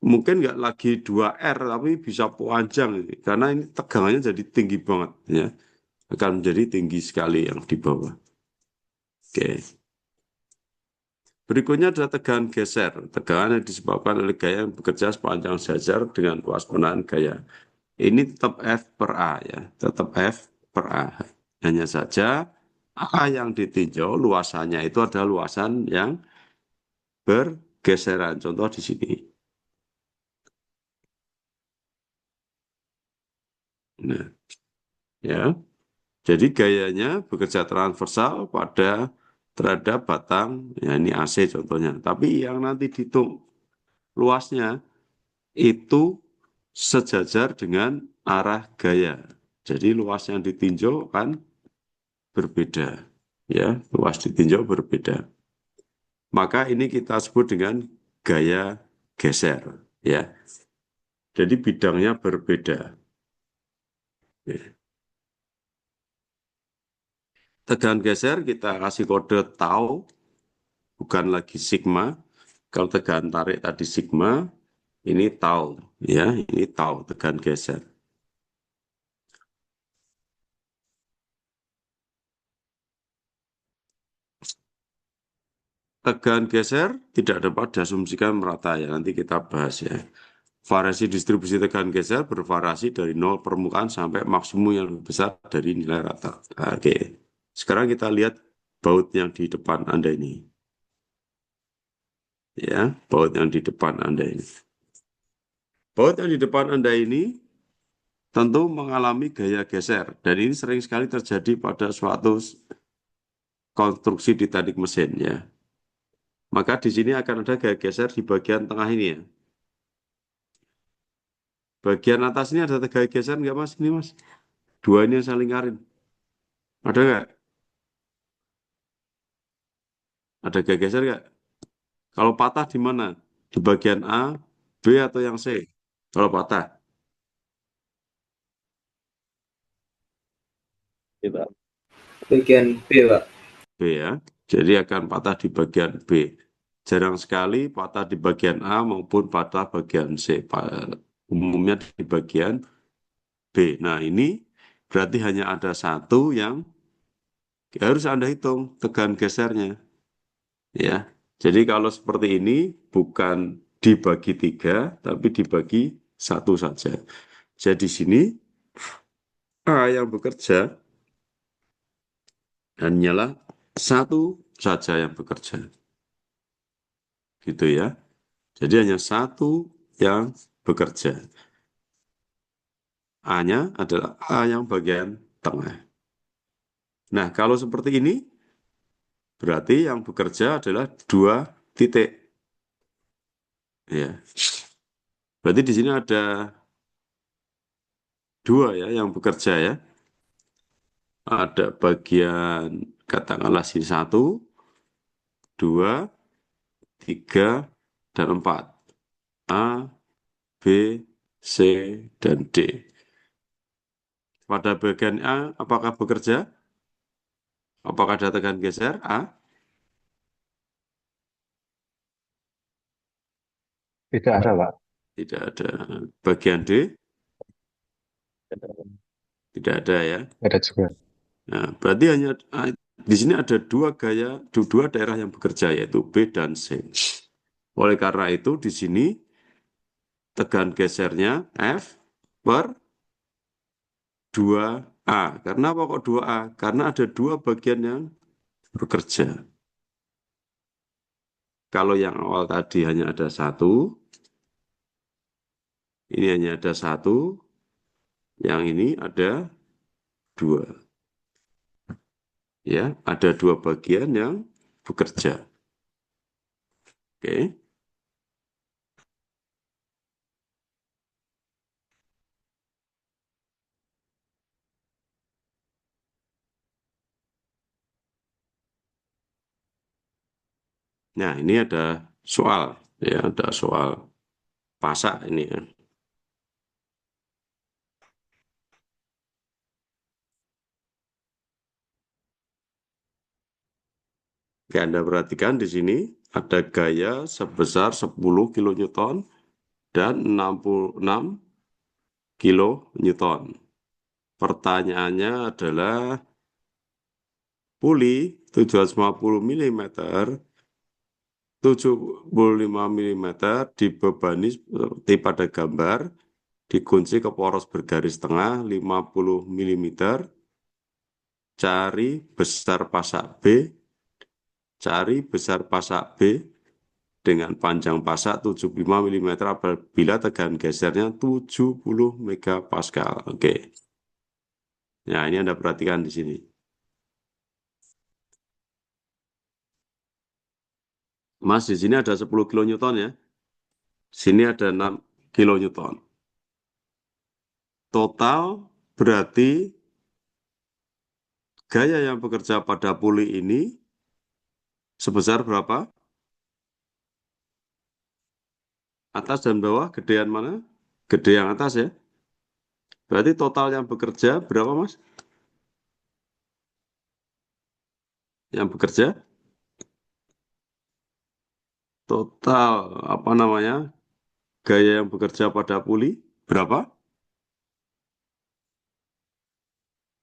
mungkin nggak lagi 2R tapi bisa panjang karena ini tegangannya jadi tinggi banget ya, akan menjadi tinggi sekali yang di bawah. Oke. Berikutnya adalah tegangan geser. Tegangan yang disebabkan oleh gaya yang bekerja sepanjang sejajar dengan luas penahan gaya. Ini tetap F per A ya, tetap F per A. Hanya saja A yang ditinjau luasannya itu adalah luasan yang bergeseran. Contoh di sini. Nah, ya. Jadi gayanya bekerja transversal terhadap batang, ya ini AC contohnya. Tapi yang nanti dihitung luasnya itu sejajar dengan arah gaya. Jadi luas yang ditinjau kan berbeda, ya luas ditinjau berbeda. Maka ini kita sebut dengan gaya geser, ya. Jadi bidangnya berbeda. Ya. Tegangan geser kita kasih kode tau, bukan lagi sigma. Kalau tegangan tarik tadi sigma, ini tau, ya, ini tau tegangan geser. Tegangan geser tidak dapat diasumsikan merata ya, nanti kita bahas ya. Variasi distribusi tegangan geser bervariasi dari 0 permukaan sampai maksimum yang lebih besar dari nilai rata. Oke. Sekarang kita lihat baut yang di depan Anda ini. Ya, baut yang di depan Anda ini. Baut yang di depan Anda ini tentu mengalami gaya geser, dan ini sering sekali terjadi pada suatu konstruksi di teknik mesin ya. Maka di sini akan ada gaya geser di bagian tengah ini ya. Bagian atas ini ada gaya geser nggak Mas? Ini Mas. Dua ini yang saling lingkarin. Ada nggak? Ada gaya geser nggak? Kalau patah di mana? Di bagian A, B atau yang C? Kalau patah. Bagian B, Pak. B ya. Jadi akan patah di bagian B. Jarang sekali patah di bagian A maupun patah bagian C. Umumnya di bagian B. Nah ini berarti hanya ada satu yang harus Anda hitung tegan gesernya. Ya. Jadi kalau seperti ini bukan dibagi 3, tapi dibagi 1 saja. Jadi di sini A yang bekerja hanyalah 1 saja yang bekerja. Gitu ya. Jadi hanya 1 yang bekerja. A-nya adalah A yang bagian tengah. Nah, kalau seperti ini, berarti yang bekerja adalah 2 titik. Ya. Berarti di sini ada 2 ya yang bekerja ya. Ada bagian, katakanlah sini 1, 2, 3, dan 4. A, B, C, dan D. Pada bagian A, apakah bekerja? Apakah ada tegan geser? A? Tidak ada, Pak. Tidak ada. Bagian D? Tidak ada ya. Ada juga. Nah, berarti hanya di sini ada 2 daerah yang bekerja, yaitu B dan C. Oleh karena itu, di sini tegan gesernya F per 2A. Karena apa kok 2A? Karena ada 2 bagian yang bekerja. Kalau yang awal tadi hanya ada 1, ini hanya ada 1, yang ini ada 2. Ya, ada 2 bagian yang bekerja. Oke. Nah, ini ada soal, ya, ada soal pasak ini ya. Oke, Anda perhatikan di sini ada gaya sebesar 10 kN dan 66 kN. Pertanyaannya adalah puli 750 mm, 75 mm dibebani seperti pada gambar, dikunci ke poros bergaris tengah 50 mm, cari besar pasak B, cari besar pasak B dengan panjang pasak 75 mm apabila tegan gesernya 70 megapascal. Oke. Nah, ini Anda perhatikan di sini. Mas, di sini ada 10 kN ya. Sini ada 6 kN. Total berarti gaya yang bekerja pada puli ini sebesar berapa? Atas dan bawah, gedean mana? Gede yang atas ya. Berarti total yang bekerja berapa, Mas? Yang bekerja? Total, apa namanya? Gaya yang bekerja pada puli berapa?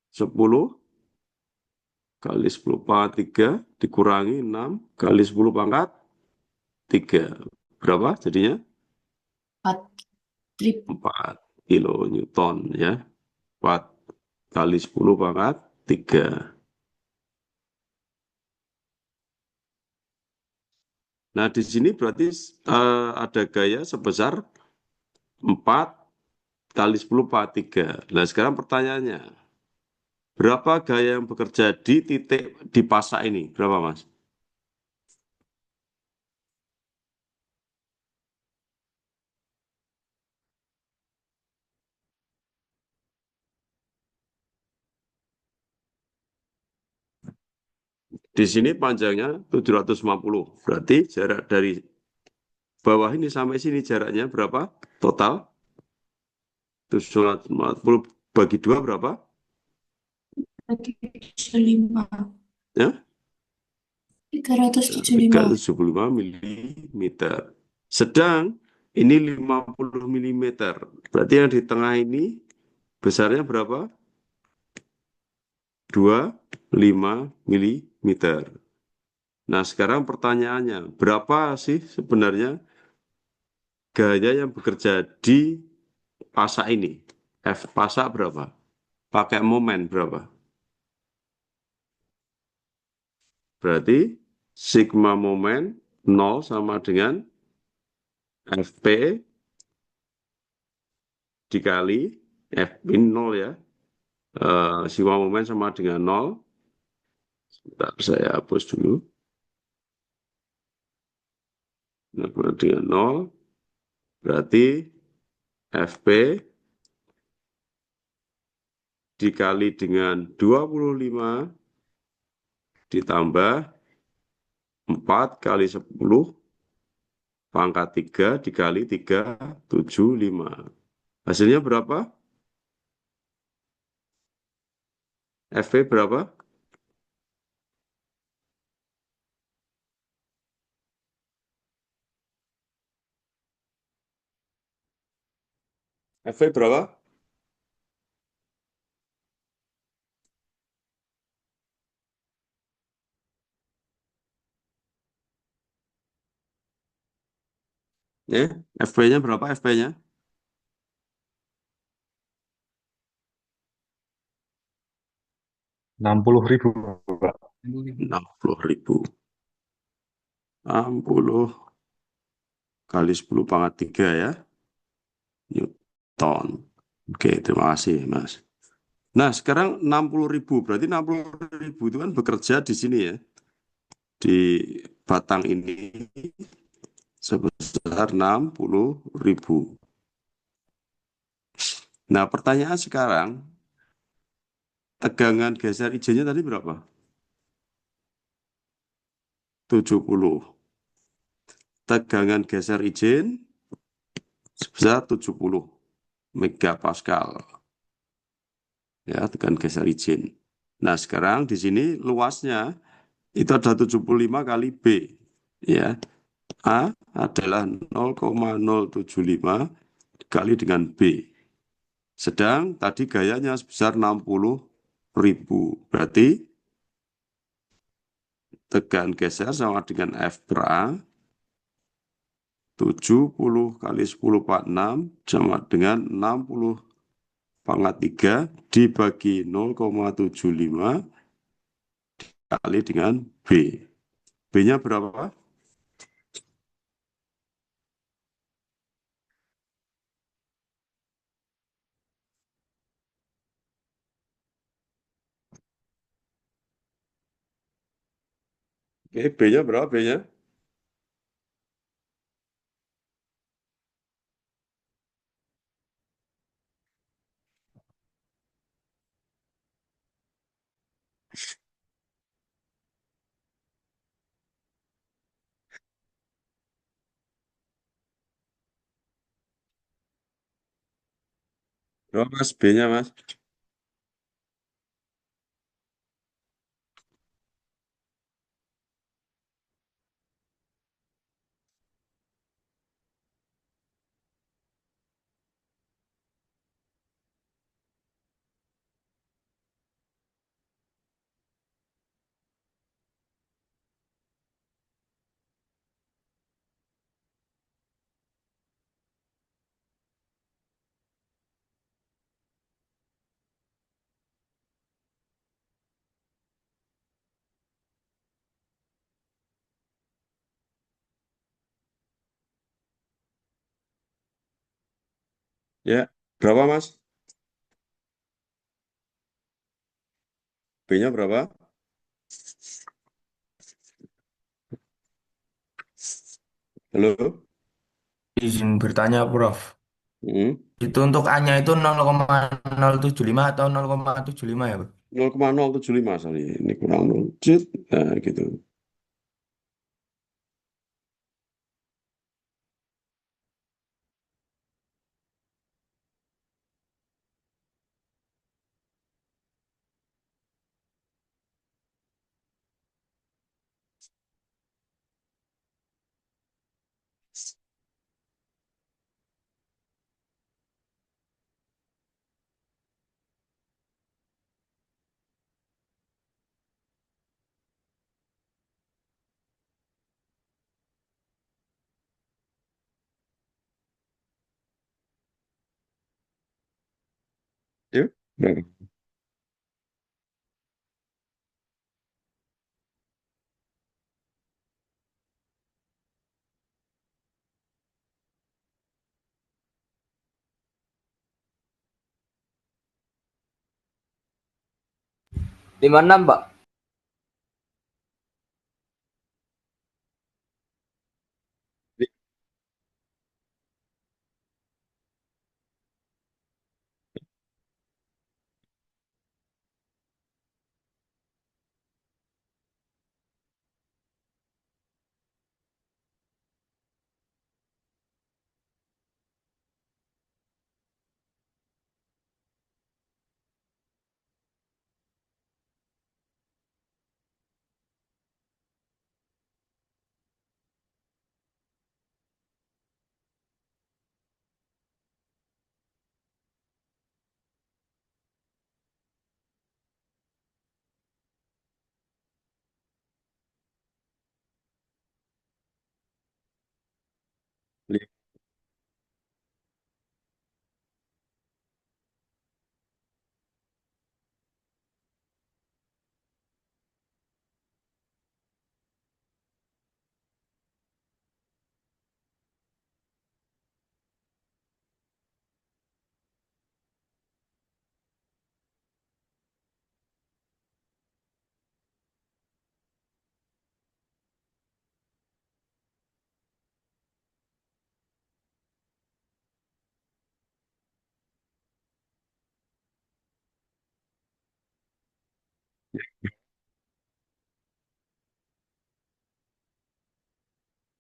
10 kali 10 pangkat 3 dikurangi 6 kali 10 pangkat 3. Berapa jadinya? 4 kN ya. 4 kali 10 pangkat 3. Nah, di sini berarti ada gaya sebesar 4 kali 10 pangkat 3. Nah, sekarang pertanyaannya, berapa gaya yang bekerja di titik di pasak ini? Berapa, Mas? Di sini panjangnya 750. Berarti jarak dari bawah ini sampai sini jaraknya berapa? Total 750 bagi 2 berapa? Bagi 75. Ya, 375. 375 milimeter. Sedang ini 50 milimeter. Berarti yang di tengah ini besarnya berapa? 25 milimeter. Nah, sekarang pertanyaannya, berapa sih sebenarnya gaya yang bekerja di pasak ini? F pasak berapa? Pakai momen berapa? Berarti sigma momen 0 sama dengan FP dikali F ini 0 ya. Sigma momen sama dengan 0. Sebentar, saya hapus dulu. Sama dengan 0. Berarti FP dikali dengan 25 ditambah 4 kali 10 pangkat 3 dikali 375. Hasilnya berapa? FP berapa? FP berapa? Ya, FP-nya berapa FP-nya? 60.000, Pak. 60.000. 60 kali 10 pangkat 3 ya. Newton. Oke, terima kasih, Mas. Nah, sekarang 60.000. Berarti 60.000 itu kan bekerja di sini ya. Di batang ini sebesar 60.000. Nah, pertanyaan sekarang, tegangan geser izinnya tadi berapa? 70. Tegangan geser izin sebesar 70 megapascal. Ya, tegangan geser izin. Nah, sekarang di sini luasnya itu ada 75 kali B. Ya, A adalah 0,075 dikali dengan B. Sedang tadi gayanya sebesar 60.000. Berarti tegangan geser sama dengan F per A 70 kali 10 pangkat 6 sama dengan 60 pangkat 3 dibagi 0,75 kali dengan B. B-nya berapa? Oke, B-nya berapa B-nya? Berapa Mas B-nya Mas? Ya, berapa Mas? B-nya berapa? Halo? Izin bertanya, Prof. Hmm. Itu untuk A-nya itu 0,075 atau 0,75 ya, Bro? 0,075 sorry. Ini kurang 0. Cit. Nah, gitu. Yuk. Berapa? Lima enam, Pak. Li-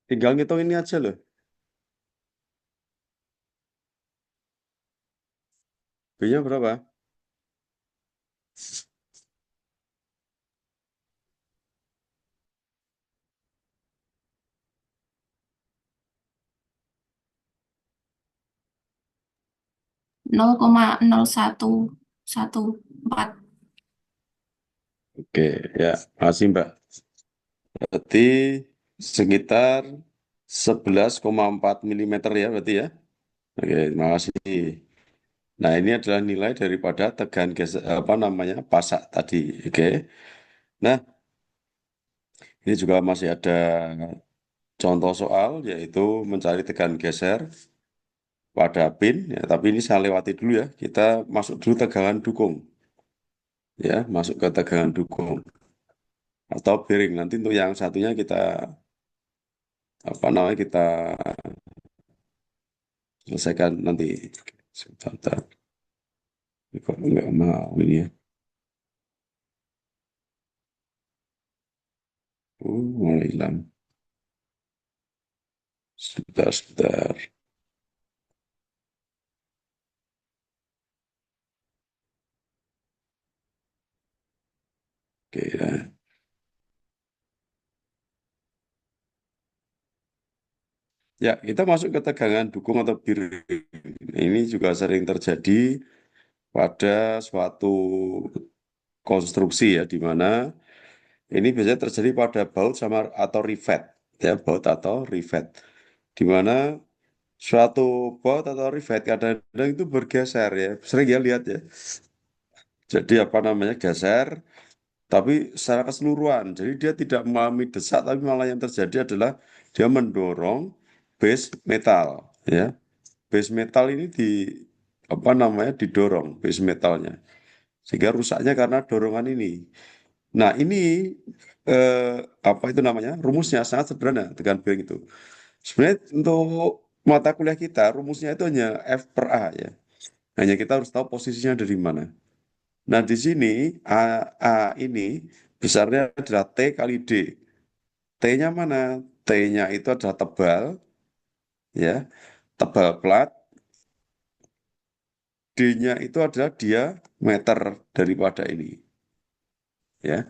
Tinggal ngitung ini aja loh. B-nya berapa? 0,0114. Oke, ya. Masih Mbak. Berarti sekitar 11,4 milimeter ya berarti ya. Oke, terima kasih. Nah, ini adalah nilai daripada tegangan geser, apa namanya, pasak tadi. Oke. Nah, ini juga masih ada contoh soal, yaitu mencari tegangan geser pada pin. Ya, tapi ini saya lewati dulu ya. Kita masuk dulu tegangan dukung. Ya, masuk ke tegangan dukung. Atau bearing. Nanti untuk yang satunya kita, apa namanya, kita selesaikan nanti. Sebentar. Ini kok nggak mau ini ya. Mulai hilang. Sebentar, sebentar. Oke ya. Ya, kita masuk ke tegangan dukung atau bearing. Ini juga sering terjadi pada suatu konstruksi ya, di mana ini biasanya terjadi pada baut sama atau rivet. Ya, baut atau rivet. Di mana suatu baut atau rivet kadang-kadang itu bergeser ya. Sering ya lihat ya. Jadi apa namanya geser, tapi secara keseluruhan. Jadi dia tidak mengalami desak, tapi malah yang terjadi adalah dia mendorong base metal, ya. Base metal ini apa namanya didorong base metalnya, sehingga rusaknya karena dorongan ini. Nah, ini apa itu namanya? Rumusnya sangat sederhana tekan bearing itu. Sebenarnya untuk mata kuliah kita rumusnya itu hanya F per A ya. Hanya kita harus tahu posisinya dari mana. Nah, di sini A ini besarnya adalah T kali D. T-nya mana? T-nya itu adalah tebal, ya, tebal plat. D-nya itu adalah diameter daripada ini, ya,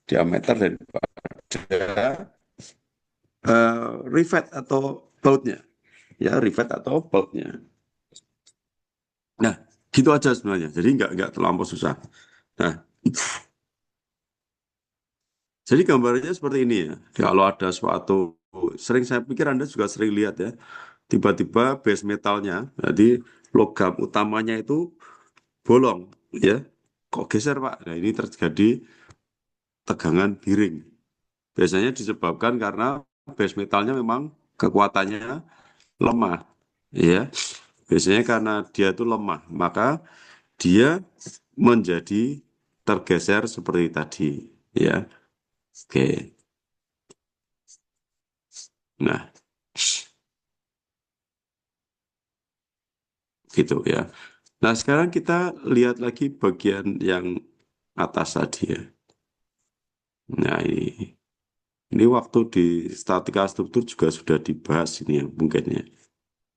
diameter daripada rivet atau bautnya, ya, rivet atau bautnya. Nah, gitu aja sebenarnya. Jadi nggak terlampau susah. Nah, jadi gambarnya seperti ini ya. Kalau ada suatu, sering saya pikir Anda juga sering lihat ya, tiba-tiba base metalnya, jadi logam utamanya itu bolong, ya. Kok geser, Pak? Nah, ini terjadi tegangan giring. Biasanya disebabkan karena base metalnya memang kekuatannya lemah, ya. Biasanya karena dia itu lemah, maka dia menjadi tergeser seperti tadi, ya. Oke. Nah, gitu ya. Nah, sekarang kita lihat lagi bagian yang atas tadi ya. Nah, ini waktu di statika struktur juga sudah dibahas ini ya mungkin ya.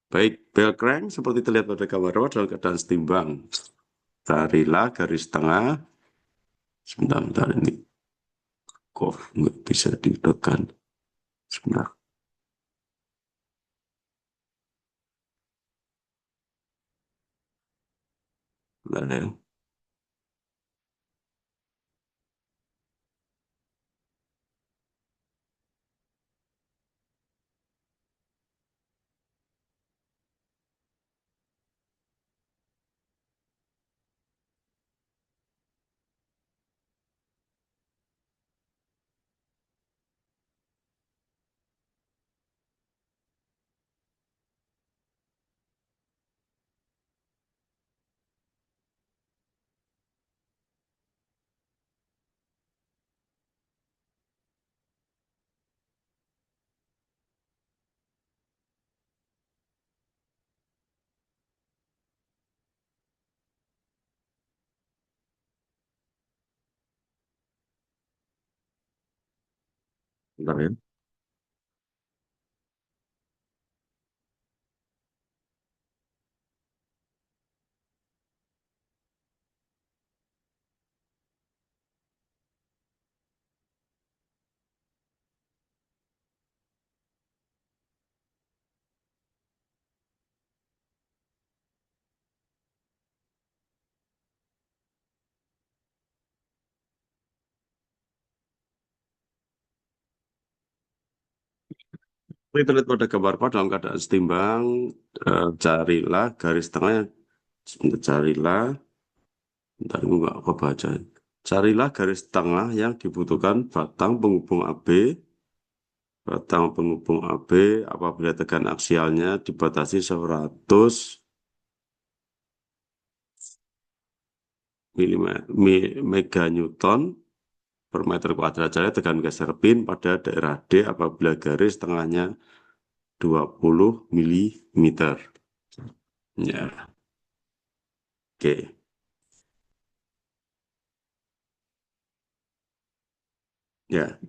Baik, bell crank seperti terlihat pada gambar bawah dalam keadaan setimbang. Tarilah garis tengah. Sebentar ini. Kok nggak bisa ditekan. Sebentar. Bentar ya. Bentar ya. Seperti terlihat pada gambar bawah dalam keadaan setimbang, carilah garis tengah. Sebentar, carilah. Bentar, ini nggak apa baca. Carilah garis tengah yang dibutuhkan batang penghubung AB. Batang penghubung AB apabila tegangan aksialnya dibatasi 100 meganewton per meter kuadrat. Jadi tegangan geser pin pada daerah D apabila garis tengahnya 20 mm. Ya, oke. Ya,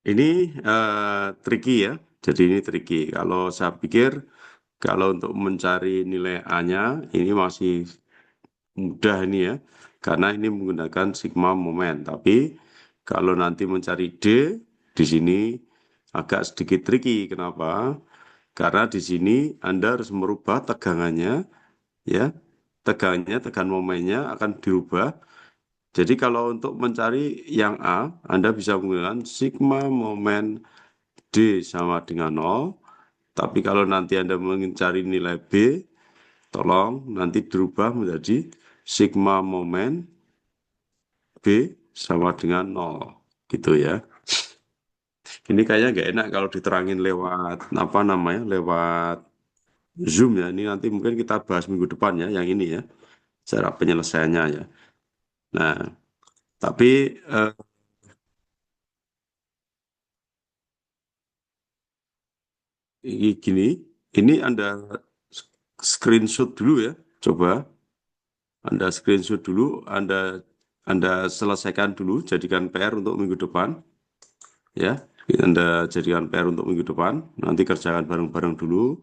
ini tricky ya. Jadi ini tricky. Kalau saya pikir kalau untuk mencari nilai A-nya ini masih mudah ini ya. Karena ini menggunakan sigma momen. Tapi kalau nanti mencari D di sini agak sedikit tricky. Kenapa? Karena di sini Anda harus merubah tegangannya ya. Tegangan momennya akan dirubah. Jadi kalau untuk mencari yang A, Anda bisa menggunakan sigma momen D sama dengan 0. Tapi kalau nanti Anda mencari nilai B, tolong nanti dirubah menjadi sigma momen B sama dengan 0. Gitu ya. Ini kayaknya nggak enak kalau diterangin lewat apa namanya, lewat Zoom ya. Ini nanti mungkin kita bahas minggu depan ya, yang ini ya, cara penyelesaiannya ya. Nah, tapi gini, ini Anda screenshot dulu ya, coba Anda screenshot dulu, Anda selesaikan dulu, jadikan PR untuk minggu depan, ya. Anda jadikan PR untuk minggu depan, nanti kerjakan bareng-bareng dulu.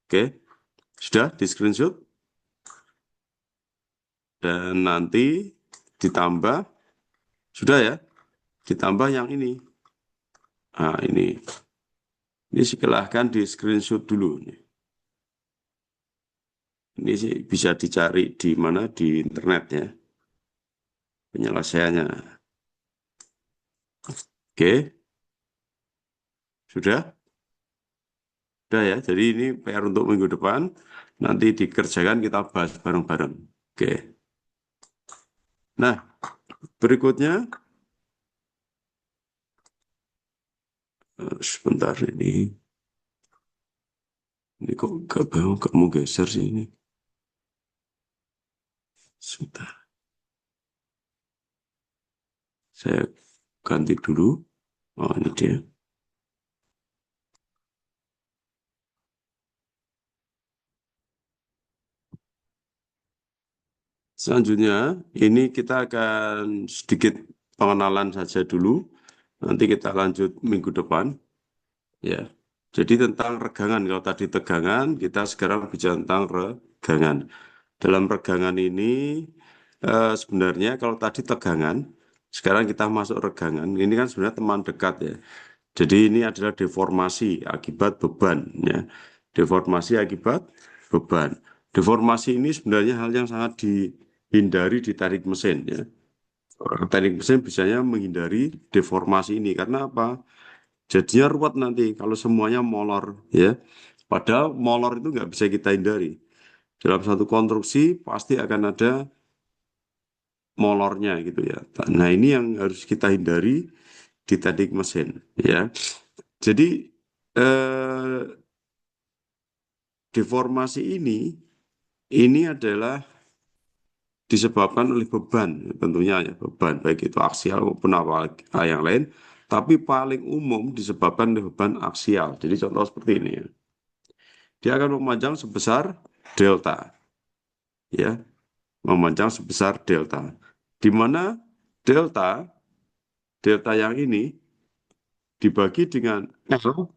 Oke, sudah di screenshot, dan nanti ditambah, sudah ya, ditambah yang ini. Nah, ini silahkan di screenshot dulu. Ini sih bisa dicari di mana, di internet ya, penyelesaiannya. Oke, sudah? Sudah ya, jadi ini PR untuk minggu depan, nanti dikerjakan kita bahas bareng-bareng. Oke. Nah, berikutnya, sebentar ini kok kamu geser sih ini. Sebentar. Saya ganti dulu. Oh, ini dia. Selanjutnya, ini kita akan sedikit pengenalan saja dulu. Nanti kita lanjut minggu depan. Ya. Jadi tentang regangan. Kalau tadi tegangan, kita sekarang bicara tentang regangan. Dalam regangan ini, sebenarnya kalau tadi tegangan, sekarang kita masuk regangan. Ini kan sebenarnya teman dekat ya. Jadi ini adalah deformasi akibat beban. Ya. Deformasi akibat beban. Deformasi ini sebenarnya hal yang sangat dihindari di teknik mesin. Ya. Teknik mesin biasanya menghindari deformasi ini. Karena apa? Jadinya ruwet nanti kalau semuanya molor. Ya. Padahal molor itu nggak bisa kita hindari. Dalam satu konstruksi pasti akan ada molornya gitu ya. Nah ini yang harus kita hindari di teknik mesin. Ya. Jadi deformasi ini adalah disebabkan oleh beban, tentunya ya beban, baik itu aksial maupun apa yang lain, tapi paling umum disebabkan oleh beban aksial. Jadi contoh seperti ini ya. Dia akan memanjang sebesar delta. Ya, memanjang sebesar delta. Di mana delta yang ini dibagi dengan L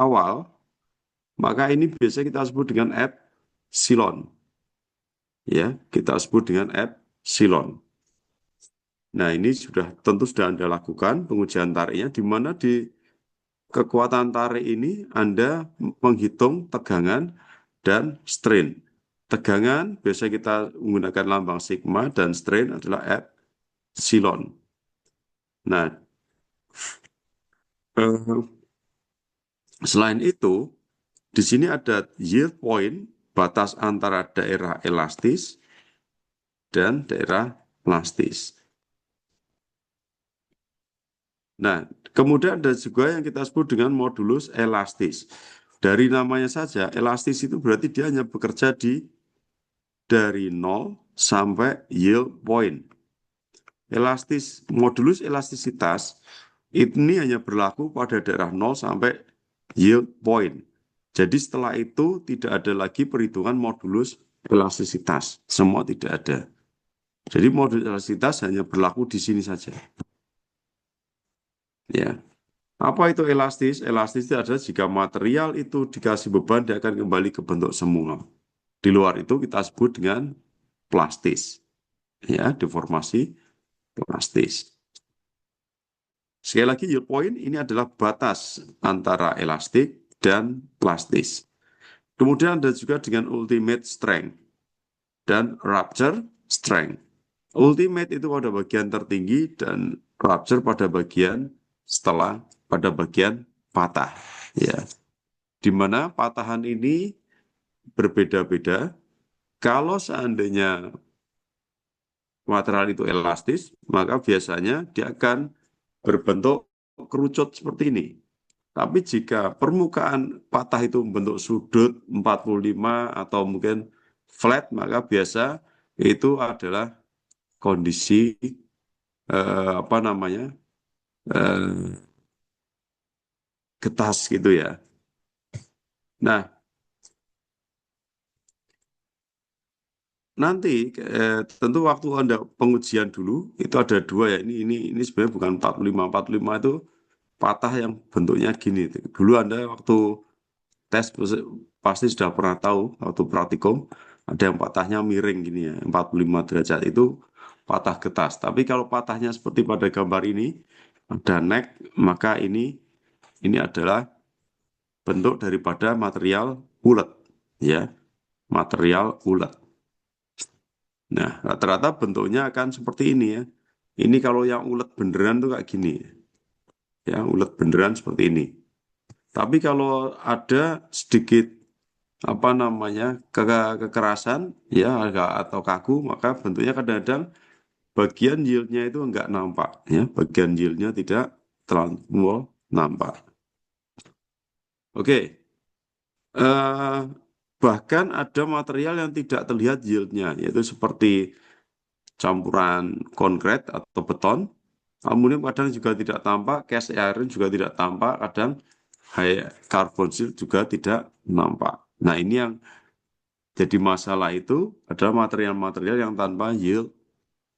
awal, maka ini biasa kita sebut dengan epsilon. Ya, kita sebut dengan epsilon. Nah, ini tentu sudah Anda lakukan pengujian tariknya, di mana di kekuatan tarik ini Anda menghitung tegangan dan strain. Tegangan biasa kita menggunakan lambang sigma dan strain adalah epsilon. Nah, selain itu, di sini ada yield point, batas antara daerah elastis dan daerah plastis. Nah, kemudian ada juga yang kita sebut dengan modulus elastis. Dari namanya saja, elastis itu berarti dia hanya bekerja dari 0 sampai yield point. Modulus elastisitas ini hanya berlaku pada daerah 0 sampai yield point. Jadi setelah itu tidak ada lagi perhitungan modulus elastisitas. Semua tidak ada. Jadi modulus elastisitas hanya berlaku di sini saja. Ya. Apa itu elastis? Elastis itu adalah jika material itu dikasih beban, dia akan kembali ke bentuk semula. Di luar itu kita sebut dengan plastis. Ya, deformasi plastis. Sekali lagi, yield point ini adalah batas antara elastik dan plastis. Kemudian ada juga dengan ultimate strength dan rupture strength. Ultimate itu pada bagian tertinggi dan rupture pada bagian patah. Ya. Di mana patahan ini berbeda-beda. Kalau seandainya material itu elastis, maka biasanya dia akan berbentuk kerucut seperti ini. Tapi jika permukaan patah itu membentuk sudut 45 atau mungkin flat, maka biasa itu adalah kondisi apa namanya getas gitu ya. Nah, nanti tentu waktu Anda pengujian dulu itu ada dua ya. Ini sebenarnya bukan 45. 45 itu patah yang bentuknya gini. Dulu Anda waktu tes pasti sudah pernah tahu waktu praktikum ada yang patahnya miring gini ya. 45 derajat itu patah getas. Tapi kalau patahnya seperti pada gambar ini ada neck, maka ini adalah bentuk daripada material ulet ya. Material ulet. Nah, rata-rata bentuknya akan seperti ini ya. Ini kalau yang ulet beneran tuh kayak gini. Ya, ulet beneran seperti ini. Tapi kalau ada sedikit apa namanya kekerasan ya agak atau kaku, maka bentuknya kadang-kadang bagian yieldnya itu enggak nampak ya. Bagian yieldnya tidak terlalu nampak. Oke. Bahkan ada material yang tidak terlihat yieldnya, yaitu seperti campuran konkret atau beton. Aluminium kadang juga tidak tampak, cast iron juga tidak tampak, kadang high carbon steel juga tidak nampak. Nah, ini yang jadi masalah itu adalah material-material yang tanpa yield,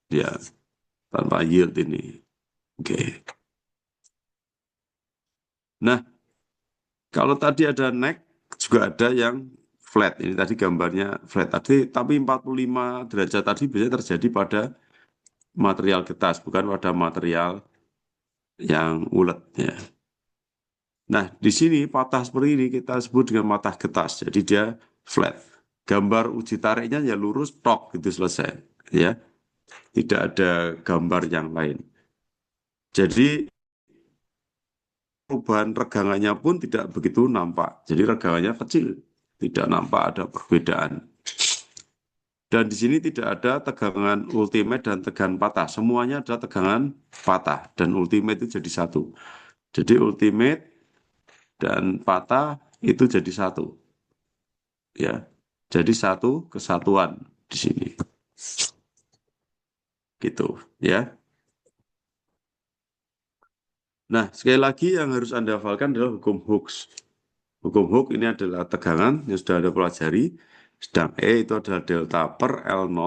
ya, tanpa yield ini. Oke. Nah, kalau tadi ada neck, juga ada yang flat. Ini tadi gambarnya flat tadi, tapi 45 derajat tadi biasanya terjadi pada material getas, bukan pada material yang ulet ya. Nah, di sini patah seperti ini kita sebut dengan patah getas. Jadi dia flat. Gambar uji tariknya ya lurus tok gitu selesai ya. Tidak ada gambar yang lain. Jadi perubahan regangannya pun tidak begitu nampak. Jadi regangannya kecil, tidak nampak ada perbedaan. Dan di sini tidak ada tegangan ultimate dan tegangan patah. Semuanya adalah tegangan patah dan ultimate itu jadi satu. Jadi ultimate dan patah itu jadi satu. Ya. Jadi satu kesatuan di sini. Gitu, ya. Nah, sekali lagi yang harus Anda hafalkan adalah hukum Hooke. Hukum Hooke ini adalah tegangan yang sudah Anda pelajari. Sedang E itu adalah delta per L0.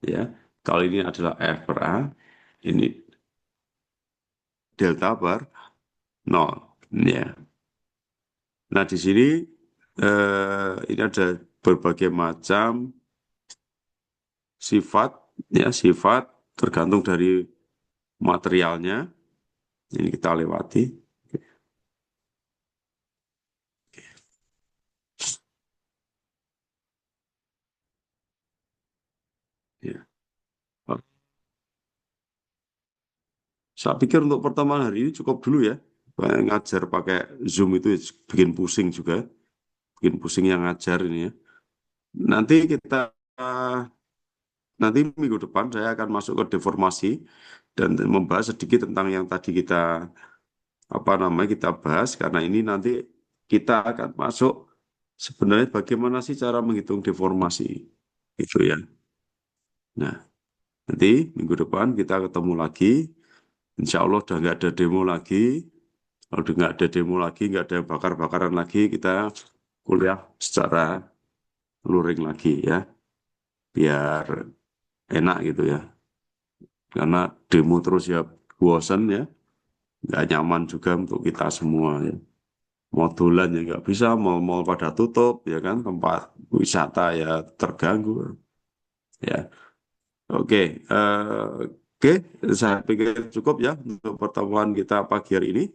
Ya. Kalau ini adalah F per A. Ini delta per 0. Ya. Nah, di sini ini ada berbagai macam sifat, ya, sifat tergantung dari materialnya. Ini kita lewati. Ya. Saya pikir untuk pertemuan hari ini cukup dulu ya. Ngajar pakai Zoom itu bikin pusing juga. Bikin pusing yang ngajar ini ya. Nanti nanti minggu depan saya akan masuk ke deformasi dan membahas sedikit tentang yang tadi kita kita bahas, karena ini nanti kita akan masuk sebenarnya bagaimana sih cara menghitung deformasi gitu ya. Nah, nanti minggu depan kita ketemu lagi. Insya Allah udah nggak ada demo lagi. Kalau udah nggak ada demo lagi, nggak ada bakar-bakaran lagi, kita kuliah secara luring lagi ya, biar enak gitu ya. Karena demo terus ya bosan ya, nggak nyaman juga untuk kita semua ya. Modulan ya nggak bisa, mal-mal pada tutup ya kan, tempat wisata ya terganggu ya. Oke, saya pikir cukup ya untuk pertemuan kita pagi hari ini.